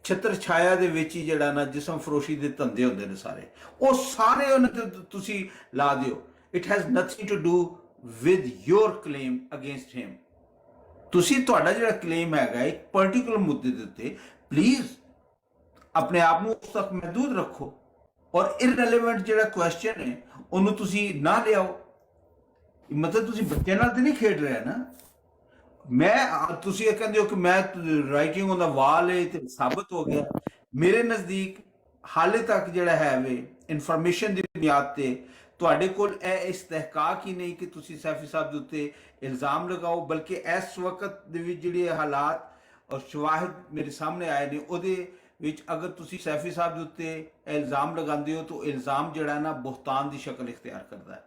ਛਤਰ ਛਾਇਆ ਦੇ ਵਿੱਚ ਹੀ ਜਿਹੜਾ ਨਾ ਜਿਸਮ ਫਰੋਸ਼ੀ ਦੇ ਧੰਦੇ ਹੁੰਦੇ ਨੇ ਸਾਰੇ, ਉਹ ਸਾਰੇ ਉਹਨਾਂ ਤੇ ਤੁਸੀਂ ਲਾ ਦਿਓ। It has nothing to do with your claim against him. ਤੁਸੀਂ ਤੁਹਾਡਾ ਜਿਹੜਾ ਕਲੇਮ ਹੈਗਾ ਇੱਕ ਪਰਟੀਕੂਲਰ ਮੁੱਦੇ ਦੇ ਉੱਤੇ, ਪਲੀਜ਼ ਆਪਣੇ ਆਪ ਨੂੰ ਉਸ ਤੱਕ ਮਹਿਦੂਦ ਰੱਖੋ, ਔਰ ਇਰਰੈਲੇਵੈਂਟ ਜਿਹੜਾ ਕੁਐਸਚਨ ਹੈ ਉਹਨੂੰ ਤੁਸੀਂ ਨਾ ਲਿਆਓ। ਮਤਲਬ ਤੁਸੀਂ ਬੱਚੇ ਨਾਲ ਤੇ ਨਹੀਂ ਖੇਡ ਰਹੇ ਨਾ। ਮੈਂ ਤੁਸੀਂ ਇਹ ਕਹਿੰਦੇ ਹੋ ਕਿ ਮੈਂ ਰਾਈਟਿੰਗ ਔਨ ਦਾ ਵਾਲ ਹੈ ਤੇ ਸਾਬਤ ਹੋ ਗਿਆ। ਮੇਰੇ ਨਜ਼ਦੀਕ ਹਾਲੇ ਤੱਕ ਜਿਹੜਾ ਹੈ ਵੇ ਇਨਫੋਰਮੇਸ਼ਨ ਦੀ ਬੁਨਿਆਦ ਤੇ ਤੁਹਾਡੇ ਕੋਲ ਇਹ ਇਸਤਹਿਕਾਕ ਹੀ ਨਹੀਂ ਕਿ ਤੁਸੀਂ ਸੈਫੀ ਸਾਹਿਬ ਦੇ ਉੱਤੇ ਇਲਜ਼ਾਮ ਲਗਾਓ, ਬਲਕਿ ਇਸ ਵਕਤ ਦੇ ਵਿੱਚ ਜਿਹੜੇ ਹਾਲਾਤ ਔਰ ਸ਼ਵਾਹਿਦ ਮੇਰੇ ਸਾਹਮਣੇ ਆਏ ਨੇ ਉਹਦੇ ਵਿੱਚ ਅਗਰ ਤੁਸੀਂ ਸੈਫੀ ਸਾਹਿਬ ਦੇ ਉੱਤੇ ਇਲਜ਼ਾਮ ਲਗਾਉਂਦੇ ਹੋ ਤਾਂ ਇਲਜ਼ਾਮ ਜਿਹੜਾ ਨਾ ਬੁਹਤਾਨ ਦੀ ਸ਼ਕਲ ਇਖਤਿਆਰ ਕਰਦਾ ਹੈ,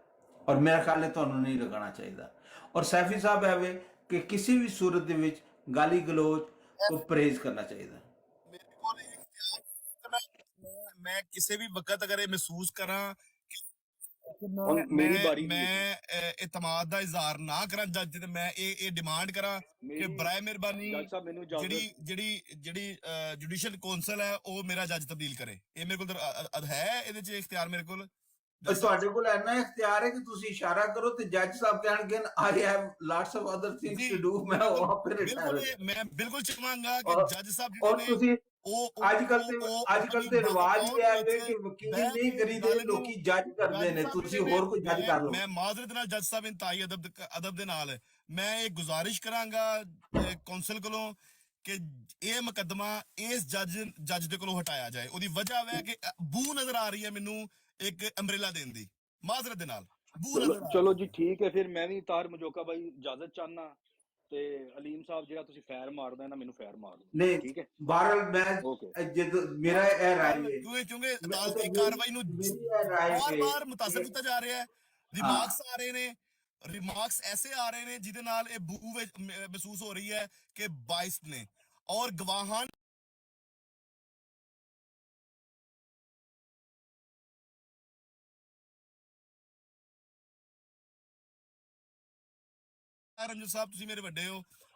ਔਰ ਮੇਰਾ ਖਿਆਲ ਹੈ ਤੁਹਾਨੂੰ ਨਹੀਂ ਲਗਾਉਣਾ ਚਾਹੀਦਾ। ਔਰ ਸੈਫੀ ਸਾਹਿਬ ਐਵੇਂ ਕਿ ਕਿਸੇ ਵੀ ਸੂਰਤ ਦੇ ਵਿੱਚ ਗਾਲੀ ਗਲੋਚ ਤੋਂ ਪਰਹੇਜ਼ ਕਰਨਾ ਚਾਹੀਦਾ। ਮੇਰੇ ਕੋਲ ਇਹ ਇਖਤਿਆਰ ਮੈਂ ਕਿਸੇ ਵੀ ਵਕਤ ਅਗਰ ਇਹ ਮਹਿਸੂਸ ਕਰਾਂ ਕਿ ਮੈਂ ਇਤਮਾਦ ਦਾ ਇਜ਼ਹਾਰ ਨਾ ਕਰਾਂ ਜੱਜ ਤੇ ਮੈਂ ਇਹ ਡਿਮਾਂਡ ਕਰਾਂ ਕਿ ਬਰਾਏ ਮਿਹਰਬਾਨੀ ਜਿਹੜੀ ਜੁਡੀਸ਼ੀਅਲ ਕੌਂਸਲ ਹੈ ਉਹ ਮੇਰਾ ਜੱਜ ਤਬਦੀਲ ਕਰੇ। ਇਹ ਮੇਰੇ ਕੋਲ ਹੈ, ਇਹਦੇ 'ਚ ਇਖਤਿਆਰ ਮੇਰੇ ਕੋਲ। ਤੁਹਾਡੇ ਕੋਲ ਇੰਨਾ ਇਖਤਿਆਰ ਹੈ ਕਿ ਤੁਸੀਂ ਇਸ਼ਾਰਾ ਕਰੋ ਤੇ ਜੱਜ ਸਾਹਿਬ ਕਹਿਣਗੇ I have lots of other things to do, ਮੈਂ ਆਪੇ ਰਿਟਾਇਰ। ਮੈਂ ਬਿਲਕੁਲ ਚਾਹਾਂਗਾ ਕਿ ਜੱਜ ਸਾਹਿਬ ਔਰ ਤੁਸੀਂ ਅੱਜ ਕੱਲ ਤੇ ਰਿਵਾਜ ਇਹ ਹੈ ਕਿ ਵਕੀਲ ਨਹੀਂ ਕਰੀਦੇ, ਲੋਕੀ ਜੱਜ ਕਰਦੇ ਨੇ, ਤੁਸੀਂ ਹੋਰ ਕੋਈ ਜੱਜ ਕਰ ਲਓ। ਮੈਂ ਮਾਜ਼ਰਤ ਨਾਲ ਜੱਜ ਸਾਹਿਬ ਇੰਤਹਾਈ ਅਦਬ ਦੇ ਨਾਲ ਮੈਂ ਇਹ ਗੁਜ਼ਾਰਿਸ਼ ਕਰਾਂਗਾ ਕੌਂਸਲ ਕੋਲੋਂ ਕਿ ਇਹ ਮੁਕੱਦਮਾ ਇਸ ਜੱਜ ਦੇ ਕੋਲੋਂ ਹਟਾਇਆ ਜਾਏ। ਉਹਦੀ ਵਜ੍ਹਾ ਹੈ ਕਿ ਬੂ ਨਜ਼ਰ ਆ ਰਹੀ ਹੈ ਮੈਨੂੰ ਇੱਕ ਅੰਬਰੇਲਾ ਦੇਣ ਦੀ, ਮਾਜ਼ਰਤ ਦੇ ਨਾਲ। ਚਲੋ ਜੀ ਠੀਕ ਹੈ, ਫਿਰ ਮੈਂ ਵੀ ਤਾਰ ਮਜੋਕਾ ਬਾਈ ਇਜਾਜ਼ਤ ਚਾਹਨਾ ਤੇ ਅਲੀਮ ਸਾਹਿਬ ਜਿਹੜਾ ਤੁਸੀਂ ਫੈਰ ਮਾਰਦਾ ਨਾ ਮੈਨੂੰ ਫੈਰ ਮਾਰ ਦਿਓ, ਨਹੀਂ ਠੀਕ ਹੈ। ਬਹਰਹਾਲ ਮੈਂ ਜਦ ਮੇਰਾ ਇਹ ਰਾਏ ਹੈ ਕਿਉਂਕਿ ਅਦਾਲਤੀ ਕਾਰਵਾਈ ਨੂੰ ਬਾਰ-ਬਾਰ ਮੁਤਾਸਰ ਕੀਤਾ ਜਾ ਰਿਹਾ ਹੈ, ਰਿਮਾਰਕਸ ਆ ਰਹੇ ਨੇ, ਰਿਮਾਰਕਸ ਐਸੇ ਆ ਰਹੇ ਨੇ ਜਿਹਦੇ ਨਾਲ ਇਹ ਬੂ ਮਹਿਸੂਸ ਹੋ ਰਹੀ ਹੈ ਕਿ ਬਾਇਸ ਨੇ, ਔਰ ਗਵਾਹਾਂ ਰੰਜਨ ਸਾਹਿਬ ਤੁਸੀਂ ਮੇਰੇ ਵੱਡੇ ਹੋ,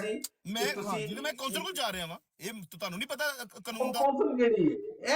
ਸੀ ਮੈਂ ਜਦੋਂ ਮੈਂ ਕੌਂਸਲ ਕੋਲ ਜਾ ਰਿਹਾ ਵਾਂ, ਇਹ ਤੁਹਾਨੂੰ ਨਹੀਂ ਪਤਾ ਕਾਨੂੰਨ ਦਾ? ਕੌਂਸਲ ਕਿਹੜੀ ਹੈ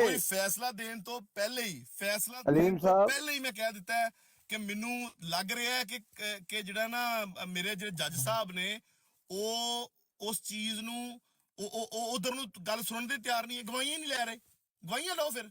ਕੋਈ ਫੈਸਲਾ ਦੇਣ ਤੋਂ ਪਹਿਲੇ ਹੀ ਅਲੀਮ ਸਾਹਿਬ ਪਹਿਲੇ ਹੀ ਮੈਂ ਕਹਿ ਦਿੱਤਾ ਹੈ ਕਿ ਮੈਨੂੰ ਲੱਗ ਰਿਹਾ ਹੈ ਕਿ ਜਿਹੜਾ ਨਾ ਮੇਰੇ ਜਿਹੜੇ ਜੱਜ ਸਾਹਿਬ ਨੇ ਉਹ ਉਸ ਚੀਜ਼ ਨੂੰ ਉਹ ਉਧਰ ਨੂੰ ਗੱਲ ਸੁਣਨ ਦੇ ਤਿਆਰ ਨਹੀਂ ਹੈ, ਗਵਾਹੀਆਂ ਨਹੀਂ ਲੈ ਰਹੇ। ਗਵਾਹੀਆਂ ਲਓ ਫਿਰ,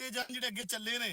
ਜਿਹੜੇ ਅੱਗੇ ਚੱਲੇ ਨੇ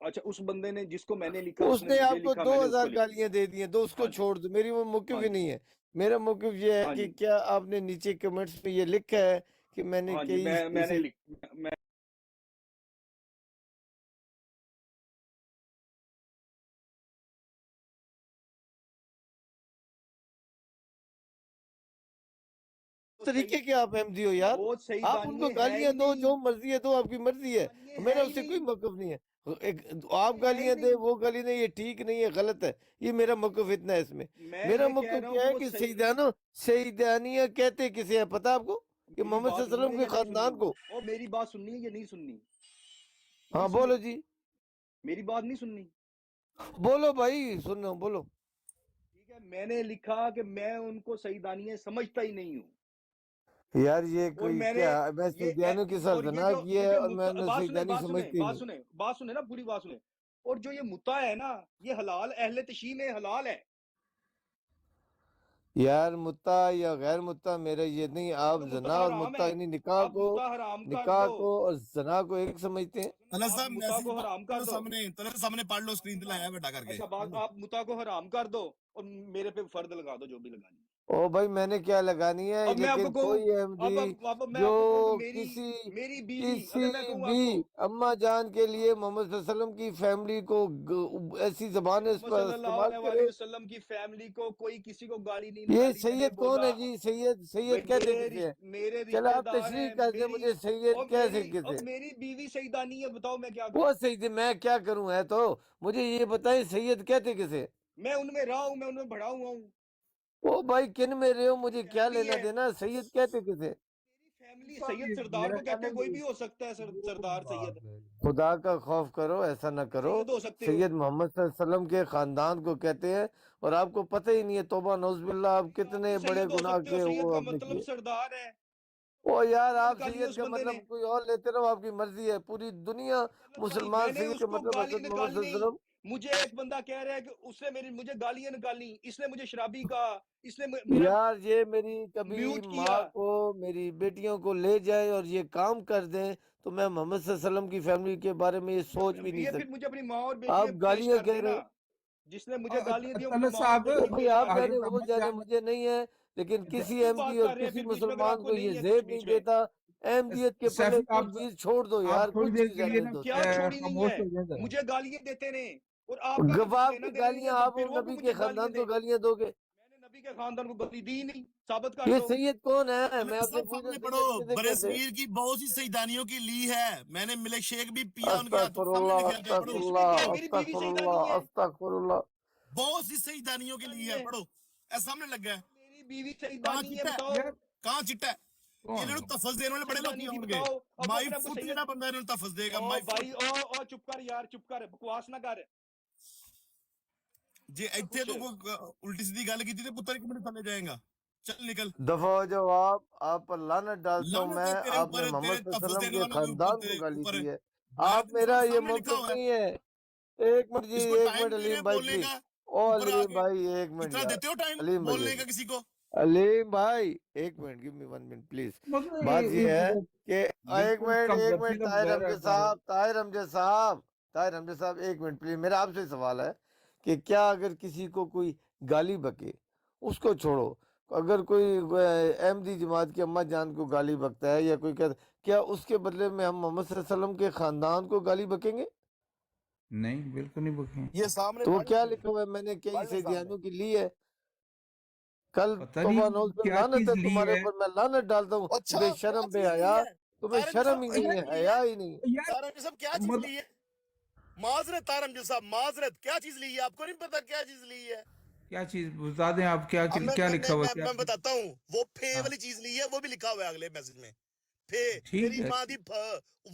اچھا اس بندے نے جس کو میں نے لکھا اس اس نے نے مجھے آپ کو لکھا، میں نے اس کو 2000 لکھا. گالیاں دے دی ہیں، تو اس کو ہاں جی، چھوڑ دو، میری وہ موقف ہاں ہی جی، نہیں ہے. میرا موقف یہ ہے ہاں کہ جی، کیا آپ نے نیچے کمنٹس میں یہ لکھا ہے کہ میں نے ہاں جی، کئی میں نے اسے میں طریقے کے آپ احمدی ہو یار. وہ صحیح آپ ان کو دانیے ہے گالیاں ہی دو، نہیں، جو مرضی ہے دو، آپ کی مرضی ہے، دانیے میرا ہے اس ہی سے کوئی نہیں، موقف نہیں ہے. آپ دانیے ہے ہی گالیاں دے، نہیں. وہ گالی نہیں، یہ ٹھیک نہیں ہے، غلط ہے. یہ میرا موقف اتنا ہے اس میں. میں میرا یہ کہہ رہا موقف ہوں کیا کہ ہے وہ کہ صحیح. سیدانیہ کہتے کسے ہیں پتہ آپ کو؟ کہ میری محمد صلی بات اللہ علیہ سننی وسلم ہے کے یا نہیں سننی؟ خاندان کو. اور میری بات سننی ہے یا نہیں سننی؟ نہیں ہاں سننی، بولو جی، میری بات نہیں سننی. بولو بھائی، سن رہا ہوں، بولو. ٹھیک ہے، میں نے لکھا کہ میں ان کو سیدانیہ سمجھتا ہی نہیں ہوں. یار یہ اور کوئی میں نے کیا، میں یہ سیدیانوں کے ساتھ اور یہ زنا جو کیا یہ ہے جو اور میں نے بات سنیں سیدانی بات سنیں سمجھتی بات نہیں. سنیں بات سنیں نا، پوری بات سنیں. اور جو یہ متا ہے نا، یہ حلال، اہل تشیع میں حلال ہے. یار متا یا غیر متا میرا یہ نہیں. آپ چلو زنا متا اور حرام متا ہے، یعنی آپ متا حرام کر دو. اور زنا کو ایک سمجھتے ہیں. طلعت آپ صاحب متا میسج کو حرام پڑھ کر لو دو. سامنے، طلعت سامنے پڑھ لو، اسکرین پہ لایا بیٹا کر کے. اچھا بات، آپ متا کو حرام کر دو اور میرے پہ فرد لگا دو جو بھی لگانی. او بھائی میں نے کیا لگانی ہے، اب میں آپ کو لیکن کہوں، کوئی احمدی اب میں جو آپ کو کہوں کہ میری کسی میری بیوی، اگر میں کسی کہوں آپ بھی کو اماں جان کے لیے محمد صلی اللہ علیہ وسلم کی فیملی کو ایسی زبان اس محمد پر صلی اللہ استعمال علیہ کرے. وسلم کی فیملی کو کوئی کسی کو گالی نہیں یہ نکالی. میں نے سید کون بولا ہے جی؟ بھائی سید کہتے کسے ہیں؟ میرے چلو رشتہ آپ دار تشریح ہیں. کر دیں مجھے، سید کیسے کسے اور ہیں؟ میری بیوی سیدانی ہے، بتاؤ میں کیا وہ کروں؟ سید میں کیا کروں ہے تو مجھے یہ بتائیں، سید کہتے کسے؟ میں ان میں رہا ہوں، میں ان میں بڑا ہوا ہوں. او بھائی کن میں رہے ہو، مجھے کیا فیملی لینا ہے دینا، سید کہتے کسے؟ میری فیملی. سید سردار کو کہتے ہیں، کوئی بھی ہو سکتا ہے سردار سید. خدا کا خوف کرو، ایسا نہ کرو. سید ہو سکتے ہو. سید محمد صلی اللہ علیہ وسلم کے خاندان کو کہتے ہیں، اور آپ کو پتہ ہی نہیں ہے. توبہ نعوذ باللہ، آپ تو آپ بھی کتنے بڑے سید ہو گناہ سکتے ہو. کے سید وہ کا آپ نے مطلب کیے. سردار ہے. او یار گالیاں آپ نکالی سید اس کا بندے مطلب نے. کوئی اور لیتے رہو، آپ کی مرضی ہے. پوری دنیا طلعت بھائی میں مسلمان نے سید اس کا کو مطلب گالی حضرت محمد نکالی صلی اللہ نہیں. علیہ وسلم. مجھے ایک بندہ کہہ رہا ہے کہ اس نے مجھے گالیاں نکالی، اس نے مجھے شرابی کہا، اس نے میرا یار یہ میری کبھی میوٹ ماں کیا. کو، میری بیٹیوں کو لے جائے اور یہ کام کر دیں تو میں محمد صلی اللہ علیہ وسلم کی فیملی کے بارے میں یہ سوچ بھی نہیں یہ پھر سکتا. مجھے اپنی ماں اور آپ بیٹیاں پیش گالیاں کر کہہ رہے دینا. ہو. جس نے مجھے گالیاں دی اپنی طلعت ماں اور صاحب، او بیٹیاں بھائی پیش آپ کر کہہ دے. رہے حضرت ہو وہ احمد جانے، جان، مجھے نہیں ہے، لیکن کسی کیوں احمدی بات اور کر رہے ہیں کسی پھر بیچ میں، اگر مسلمان آپ کو کو یہ نہیں ہے کچھ زیب نہیں بیچ میں؟ دیتا. احمدیت کے پلے سیفی کچھ چیز چھوڑ دو یار، آپ تھوڑی کچھ دیر چیز کے لیے رہنے نا دو. کیا چھوڑی نہیں خاموش ہے؟ ہو جائیں ذرا. مجھے گالیاں دیتے نے، اور آپ کا کچھ گواہ لینا کی دینا نہیں ہے، گالیاں، تو آپ پھر وہ بھی نبی کے مجھے گالیاں خاندان کو دے. گالیاں دو گے؟ میں نے نبی کے خاندان کو گالی دی نہیں. ثابت کر یہ دو. سید کون ہے؟ میں طلعت آپ سے صاحب پوچھ رہا سامنے ہوں، پڑھو، سید کسے برے کہتے ہیں؟ صغیر کی بہت سی سیدانیوں کی لی ہے، میں نے ملک شیک بھی پیا ان کے ہاتھوں، استغفر سامنے اللہ، لکھ رکھا ہے، تو پڑھو. استغفر اس میں کیا ہے؟ اللہ، میری بیوی استغفر سیدانی اللہ، ہے. استغفر اللہ. بہت سی سیدانیوں کی لی ہے، پڑھو. اے سامنے لگا ہے. میری بیوی کہاں سیدانی ہے، چٹا ہے؟ بتاؤ. یار کہاں چٹا ہے؟ یہ کون انہوں نے تفظ دینے والے بڑے لوگ سیدانی کیا تھی، ہوں گے. بتاؤ. اب مائی اپنے آپ کو فٹ سید. جہاں بندہ انہوں نے تفظ دے گا، او مائی بھائی، فٹ. او چپ کر یار، چپ کر، بکواس نہ کر. جی ایتھے تو کوئی الٹی سیدھی گل کی تھی، پتر ایک منٹ تھلے جائیں گا. چل نکل. دفعہ ہو جاؤ آپ پر لعنت ڈالتا ہوں لعنت میں. ہے تیرے آپ نے اوپر، محمد تیرے صلی اللہ علیہ تفظ وسلم دینے کے والوں کے اوپر، خاندان کو تیرے گالی اوپر ہے. دی ہے. میں آپ تیرے سامنے میرا یہ سامنے لکھا موقف ہوا ہے. نہیں ہے. ایک منٹ جی، اس کو ایک ٹائم منٹ دے رہے علیم ہیں بھائی بولنے پلیز. کا او اوپر آ علیم کے. بھائی ایک منٹ اتنا یار. دیتے ہو ٹائم علیم بھائی بولنے ایک کا منٹ. کسی کو؟ علیم بھائی ایک minute, give me 1 minute please. مگر بات یہ ہے کہ ایک بالکل منٹ، کم ایک رفیع منٹ. لفظ طاہر ہے امجد رہتا ہے. صاحب، طاہر امجد صاحب، طاہر امجد صاحب ایک منٹ پلیز. میرا آپ سے سوال ہے کہ کیا اگر کسی کو کوئی گالی بکے، اس کو چھوڑو، اگر کوئی احمدی جماعت کی اماں جان کو گالی بکتا ہے یا کوئی کہتا، کیا اس کے بدلے میں ہم محمد صلی اللہ علیہ وسلم کے خاندان کو گالی بکیں گے؟ نہیں، بالکل نہیں بکیں. یہ سامنے تو وہ پڑھ لیں کیا پھر، لکھا ہوا ہے؟ میں نے کئی پڑھ لیں سامنے. سیدیانوں کی لی ہے. کل پتہ توبہ نہیں نوز پہ کیا لعنت چیز ہے لی تمہارے ہے. اوپر، میں لعنت ڈالتا ہوں. اچھا بے کیا شرم، بے چیز لی حیا. ہے؟ تمہیں طاہر امجد شرم صاحب ہی کیا نہیں ہے، چیز لی ہے؟ حیا ہی نہیں. یار طاہر امجد صاحب کیا چیز لی ہے؟ معذرت طاہر امجد صاحب، معذرت، کیا چیز لی ہے؟ آپ کو نہیں پتا کیا چیز لی ہے؟ کیا چیز بتا دیں آپ، کیا اب کیا لکھا ہوا ہے، کیا میں بتاتا ہوں. وہ پھے ہاں والی چیز لی ہے، وہ بھی لکھا ہوا ہے اگلے میسج میں. پھے، ٹھیک تیری ہے. ماں دی پھ،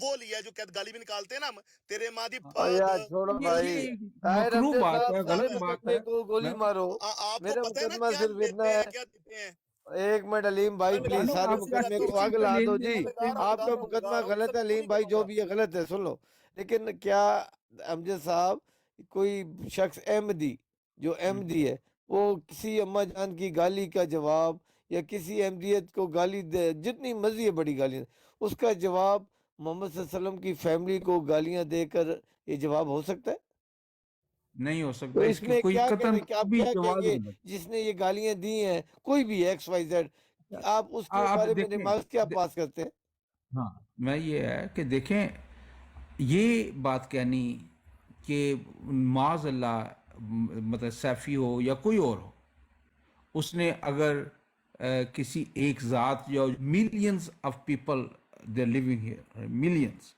وہ لیا جو گالی میں نکالتے ہیں نا ہم، تیرے ماں دی اور پھ یار چھوڑو وہ بھائی. لی ہے. یہ طاہر مکروہ امجد بات صاحب، ہے، سارے غلط ٹھیک ہے. بات ہے. مقدمے کو گولی میں مارو. آپ کو میرا پتہ ہے نا مقدمہ کیا صرف اتنا لیتے ہے. ہیں، کیا دیتے ہیں. ایک منٹ علیم بھائی میں لگا پلیز، رہا چلو ہوں، سارے آپ کرسی کا مقدمے لگاتا کس ہوں. کو چیز آگ کا لا لے دو لیا جی. میں کرتے لگا ہیں. رہا ہوں، آپ کا لگا مقدمہ رہا ہوں، غلط سب ہے پوری علیم بھائی، کروا جو رہا ہوں. بھی ہے غلط ہے، سن لو. لیکن کیا امجد صاحب، کوئی شخص احمدی جو احمدی ہے، وہ کسی اماں جان کی گالی کا جواب، یا کسی احمدیت کو گالی دے، جتنی مرضی ہے بڑی گالی، اس کا جواب محمد صلی اللہ علیہ وسلم کی فیملی کو گالیاں دے کر یہ جواب ہو سکتا ہے؟ نہیں ہو تو سکتا، اس اس کی میں کوئی کیا قطعاً کہتے کہ آپ بھی کیا کہیں جواز گے نہیں جس نے یہ گالیاں دی ہیں، کوئی بھی ایکس وائی زیڈ، آپ اس کے آپ بارے میں دیکھیں، ریمارکس کیا پاس کرتے ہیں؟ ہاں میں یہ ہے کہ دیکھیں، یہ بات کہنی کہ معاذ اللہ مطلب سیفی ہو یا کوئی اور ہو، اس نے اگر کسی ایک ذات یا millions of people they living here, millions,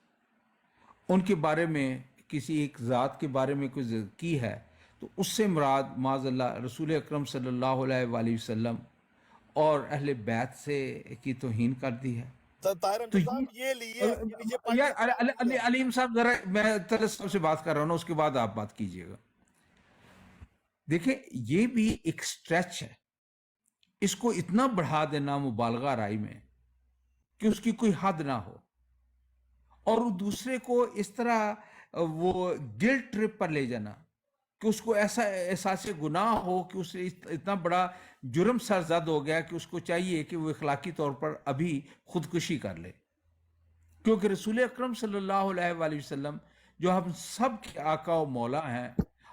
ان کے بارے میں کسی ایک ذات کے بارے میں کوئی کی ہے، تو اس سے مراد معاذ اللہ رسول اکرم صلی اللہ علیہ وآلہ وسلم اور اہل بیت سے کی توہین کر دی ہے۔ طاہر تو حمزہ صاحب یہ لیے یار علیم صاحب ذرا میں طلعت صاحب سے بات کر رہا ہوں نا، اس کے بعد آپ بات کیجئے گا۔ دیکھیں یہ بھی ایک سٹریچ ہے، اس کو اتنا بڑھا دینا مبالغہ رائی میں کہ اس کی کوئی حد نہ ہو، اور دوسرے کو اس طرح وہ گلٹ ٹرپ پر لے جانا کہ اس کو ایسا احساس گناہ ہو کہ اس سے اتنا بڑا جرم سرزد ہو گیا کہ اس کو چاہیے کہ وہ اخلاقی طور پر ابھی خودکشی کر لے، کیونکہ رسول اکرم صلی اللہ علیہ وآلہ وسلم جو ہم سب کے آقا و مولا ہیں،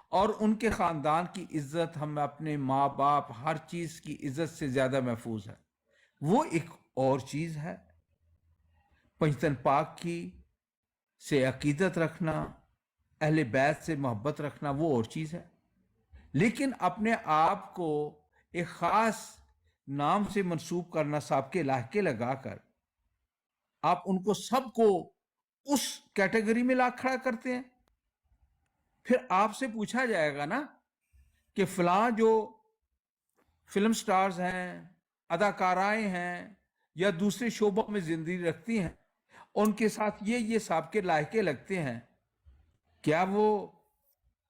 اور ان کے خاندان کی عزت ہم اپنے ماں باپ ہر چیز کی عزت سے زیادہ محفوظ ہے، وہ ایک اور چیز ہے۔ پنجتن پاک کی سے عقیدت رکھنا، اہل بیت سے محبت رکھنا، وہ اور چیز ہے، لیکن اپنے آپ کو ایک خاص نام سے منسوب کرنا، سابقے لاحقے لگا کر آپ ان کو سب کو اس کیٹیگری میں لا کھڑا کرتے ہیں۔ پھر آپ سے پوچھا جائے گا نا کہ فلاں جو فلم سٹارز ہیں، اداکارائیں ہیں یا دوسرے شعبوں میں زندگی رکھتی ہیں، ان کے ساتھ یہ سابقے لاحقے لگتے ہیں، کیا وہ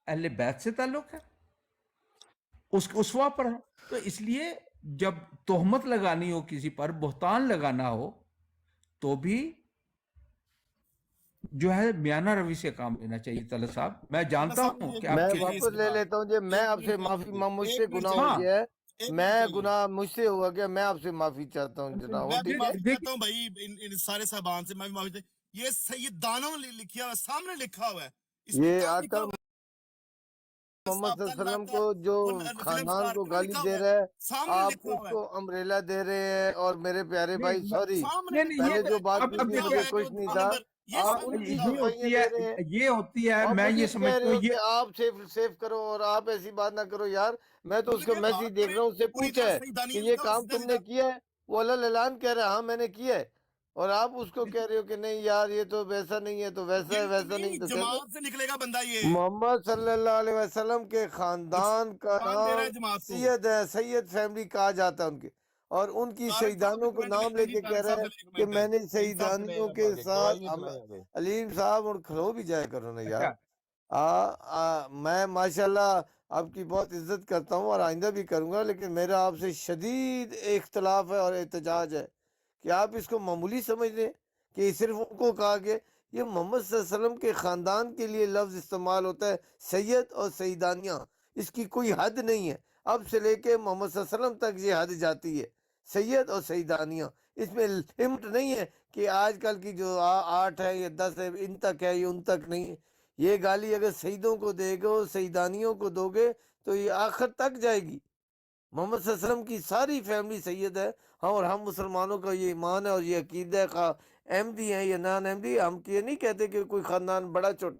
اہل بیت سے تعلق ہے؟ اس اسوا پر ہے؟ تو اس لیے جب تہمت لگانی ہو کسی پر، بہتان لگانا ہو، تو بھی جو ہے میانہ روی سے کام لینا چاہیے۔ طلعت صاحب میں جانتا ہوں کہ آپ میں کے واپس لے لیتا ہوں جی، میں آپ سے معافی مجھ سے گناہ ہو گیا ہے، میں گناہ مجھ سے ہوا گیا، میں آپ سے معافی چاہتا ہوں جناب، میں بھی ٹھیک ہے؟ معافی چاہتا ہوں بھائی، ان سارے صاحبان سے میں بھی معافی چاہتا ہوں۔ یہ سیدانوں لکھا ہوا ہے، سامنے لکھا ہوا ہے، اس میں یہ کیا آقا لکھا ہوا ہے؟ محمد صلی اللہ علیہ وسلم کو وہ جو فلم خاندان سٹار کو کیوں گالی لکھا دے ہوا ہے؟ رہا ہے، سامنے آپ لکھا اس ہوا ہے، کو امبریلا دے رہے ہیں۔ اور میرے پیارے بھائی سوری، سامنے نہیں لکھا یہ پہلے ہوا جو ہے، بات اب کی جو تھی دیکھیں، لکھا مجھے ہے کچھ نہیں جو تھا، نمبر، یہ آپ سامنے ان کی لکھا ہوا ہے۔ صفائیاں دے رہے ہیں، یہ ہوتی ہے، اور میں مجھے یہ کہہ سمجھتا رہے ہوں ہو کہ آپ سیف کرو، اور آپ ایسی بات نہ کرو یار۔ میں تو اس کو یہ میسج بات دیکھ کریں رہا ہوں، اس سے پوری پوچھا طرح ہے کہ سیدانیت یہ کا کام سیدھا تم نے سیدھا کیا ہے؟ وہ اللہ اعلان کہہ رہا ہے ہاں میں نے کیا ہے، اور آپ اس کو کہہ رہے ہو کہ نہیں یار یہ تو ویسا نہیں ہے، تو ویسا ہے، ویسا نہیں تو کیسے؟ جماعت سے نکلے گا بندہ، یہ محمد صلی اللہ علیہ وسلم کے خاندان کا قرآن دے رہا نام ہے جماعت کو۔ سید ہے، سید فیملی کہا جاتا ہے ان کے، اور ان کی طارق صاحب شہیدانوں ایک کو منٹ نام لے لیں گی، کے کہہ طارق رہا صاحب ہے سے ایک کہ منٹ میں نے علیم صاحب سے شہیدانیوں کے ساتھ علیم صاحب اور کھلو بھی جائے کرو نا یار۔ میں ماشاءاللہ آپ کی بہت عزت کرتا ہوں اور آئندہ بھی کروں گا، لیکن میرا آپ سے شدید اختلاف ہے اور احتجاج ہے کہ آپ اس کو معمولی سمجھ لیں کہ صرف ان کو کہا کہ یہ محمد صلی اللہ علیہ وسلم کے خاندان کے لیے لفظ استعمال ہوتا ہے، سید اور سیدانیاں، اس کی کوئی حد نہیں ہے، اب سے لے کے محمد صلی اللہ علیہ وسلم تک یہ حد جاتی ہے، سید اور سیدانیاں، اس میں لمٹ نہیں ہے کہ آج کل کی جو 8 ہے یا 10 ہے ان تک ہے یا ان تک نہیں ہے۔ یہ گالی اگر سیدوں کو دے گے، سیدانیوں کو دو گے تو یہ آخر تک جائے گی۔ محمد صلی اللہ علیہ وسلم کی ساری فیملی سید ہے، اور ہم مسلمانوں کا یہ ایمان ہے اور یہ عقیدہ ہے، خواہ احمدی ہیں یا نان احمدی، ہم یہ نہیں کہتے کہ کوئی خاندان بڑا چھوٹا،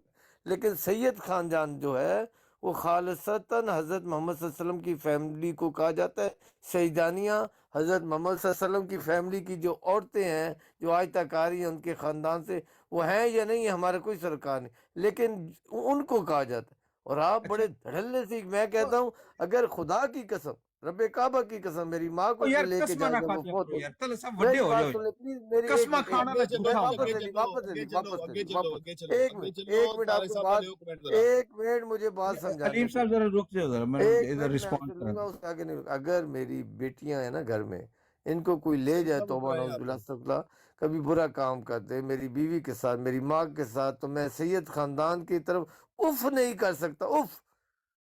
لیکن سید خاندان جو ہے وہ خالصتاً حضرت محمد صلی اللہ علیہ وسلم کی فیملی کو کہا جاتا ہے۔ سیدانیاں حضرت محمد صلی اللہ علیہ وسلم کی فیملی کی جو عورتیں ہیں جو آج تک آ رہی ہیں ان کے خاندان سے، وہ ہیں یا نہیں ہمارا کوئی سرکار نہیں، لیکن ان کو کہا جاتا ہے۔ اور آپ بڑے دھڑلے سے، میں کہتا ہوں اگر خدا کی قسم، رب کعبہ کی قسم، میری ماں کو یار لے کے قسمہ جائے نہ جب وہ کھاتے فوت کرو ہو، یار، طلعت صاحب وڈے میری ہو بات جاؤ، سن لے پلیز، میری ایک قسمہ منٹ کھانا آگے نہ چلو، جھوٹا ہو آگے گیا۔ چلو، آگے چلو، آگے چلو، آگے چلو، ایک آگے منٹ چلو، ایک منٹ آپ طارق کو صاحب بات، پہلے ایک منٹ ذرا۔ ایک منٹ مجھے بات علیم سمجھانے دیں، صاحب ذرا رک جاؤ، ذرا میں ایک ادھر منٹ میں آپ رسپونڈ سے کرا لوں گا، دوں۔ اس کے آگے نہیں۔ اگر میری بیٹیاں ہیں نا گھر میں، ان کو کوئی لے جائے توبہ نعوذ باللہ استغفر اللہ، کبھی برا کام کرتے میری بیوی کے ساتھ، میری ماں کے ساتھ، تو میں سید خاندان کی طرف اف نہیں کر سکتا، اف۔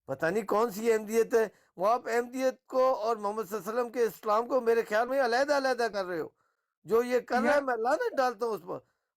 پتہ نہیں کون سی احمدیت ہے، وہ آپ احمدیت کو اور محمد صلی اللہ علیہ وسلم کے اسلام کو میرے خیال میں علیحدہ علیحدہ کر رہے ہو۔ جو یہ کر رہا ہے یار میں لعنت ڈالتا ہوں اس پر،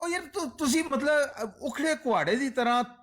ਉਹ ਯਾਰ ਤੁਸੀਂ ਮਤਲਬ ਉਖੜੇ ਕੁਹਾੜੇ ਦੀ ਤਰ੍ਹਾਂ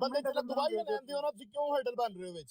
ਬੰਦੇ ਜਿਹੜਾ ਦਵਾਈਆਂ ਲੈਂਦੇ ਹੋ ਨਾ ਤੁਸੀਂ ਕਿਉਂ ਹੈਡਲ ਬਣ ਰਹੇ ਹੋ ਵਿੱਚ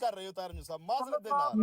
ਕਰ ਰਹੇ ਹੋ ਤਾਰਨ ਸਾਹਿਬ ਮਾਜ਼ਰਤ ਦੇ ਨਾਲ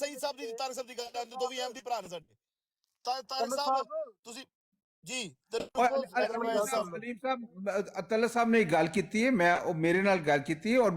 ਸਹੀ ਸਾਹਿਬ ਦੀ ਤਾਰਨ ਸਾਹਿਬ ਦੀ ਗੱਲ ਕਰਦੇ ਦੋ ਵੀ ਐਮ ਦੀ ਭਰਾ ਨੇ ਸਾਡੇ ਤਾਰਨ ਸਾਹਿਬ ਤੁਸੀਂ ਜੀ ਅਲੀਮ ਸਾਹਿਬ ਤਲਤ ਸਾਹਿਬ ਨੇ ਇੱਕ ਗੱਲ ਕੀਤੀ ਹੈ, ਮੈਂ ਉਹ ਮੇਰੇ ਨਾਲ ਗੱਲ ਕੀਤੀ ਹੈ ਔਰ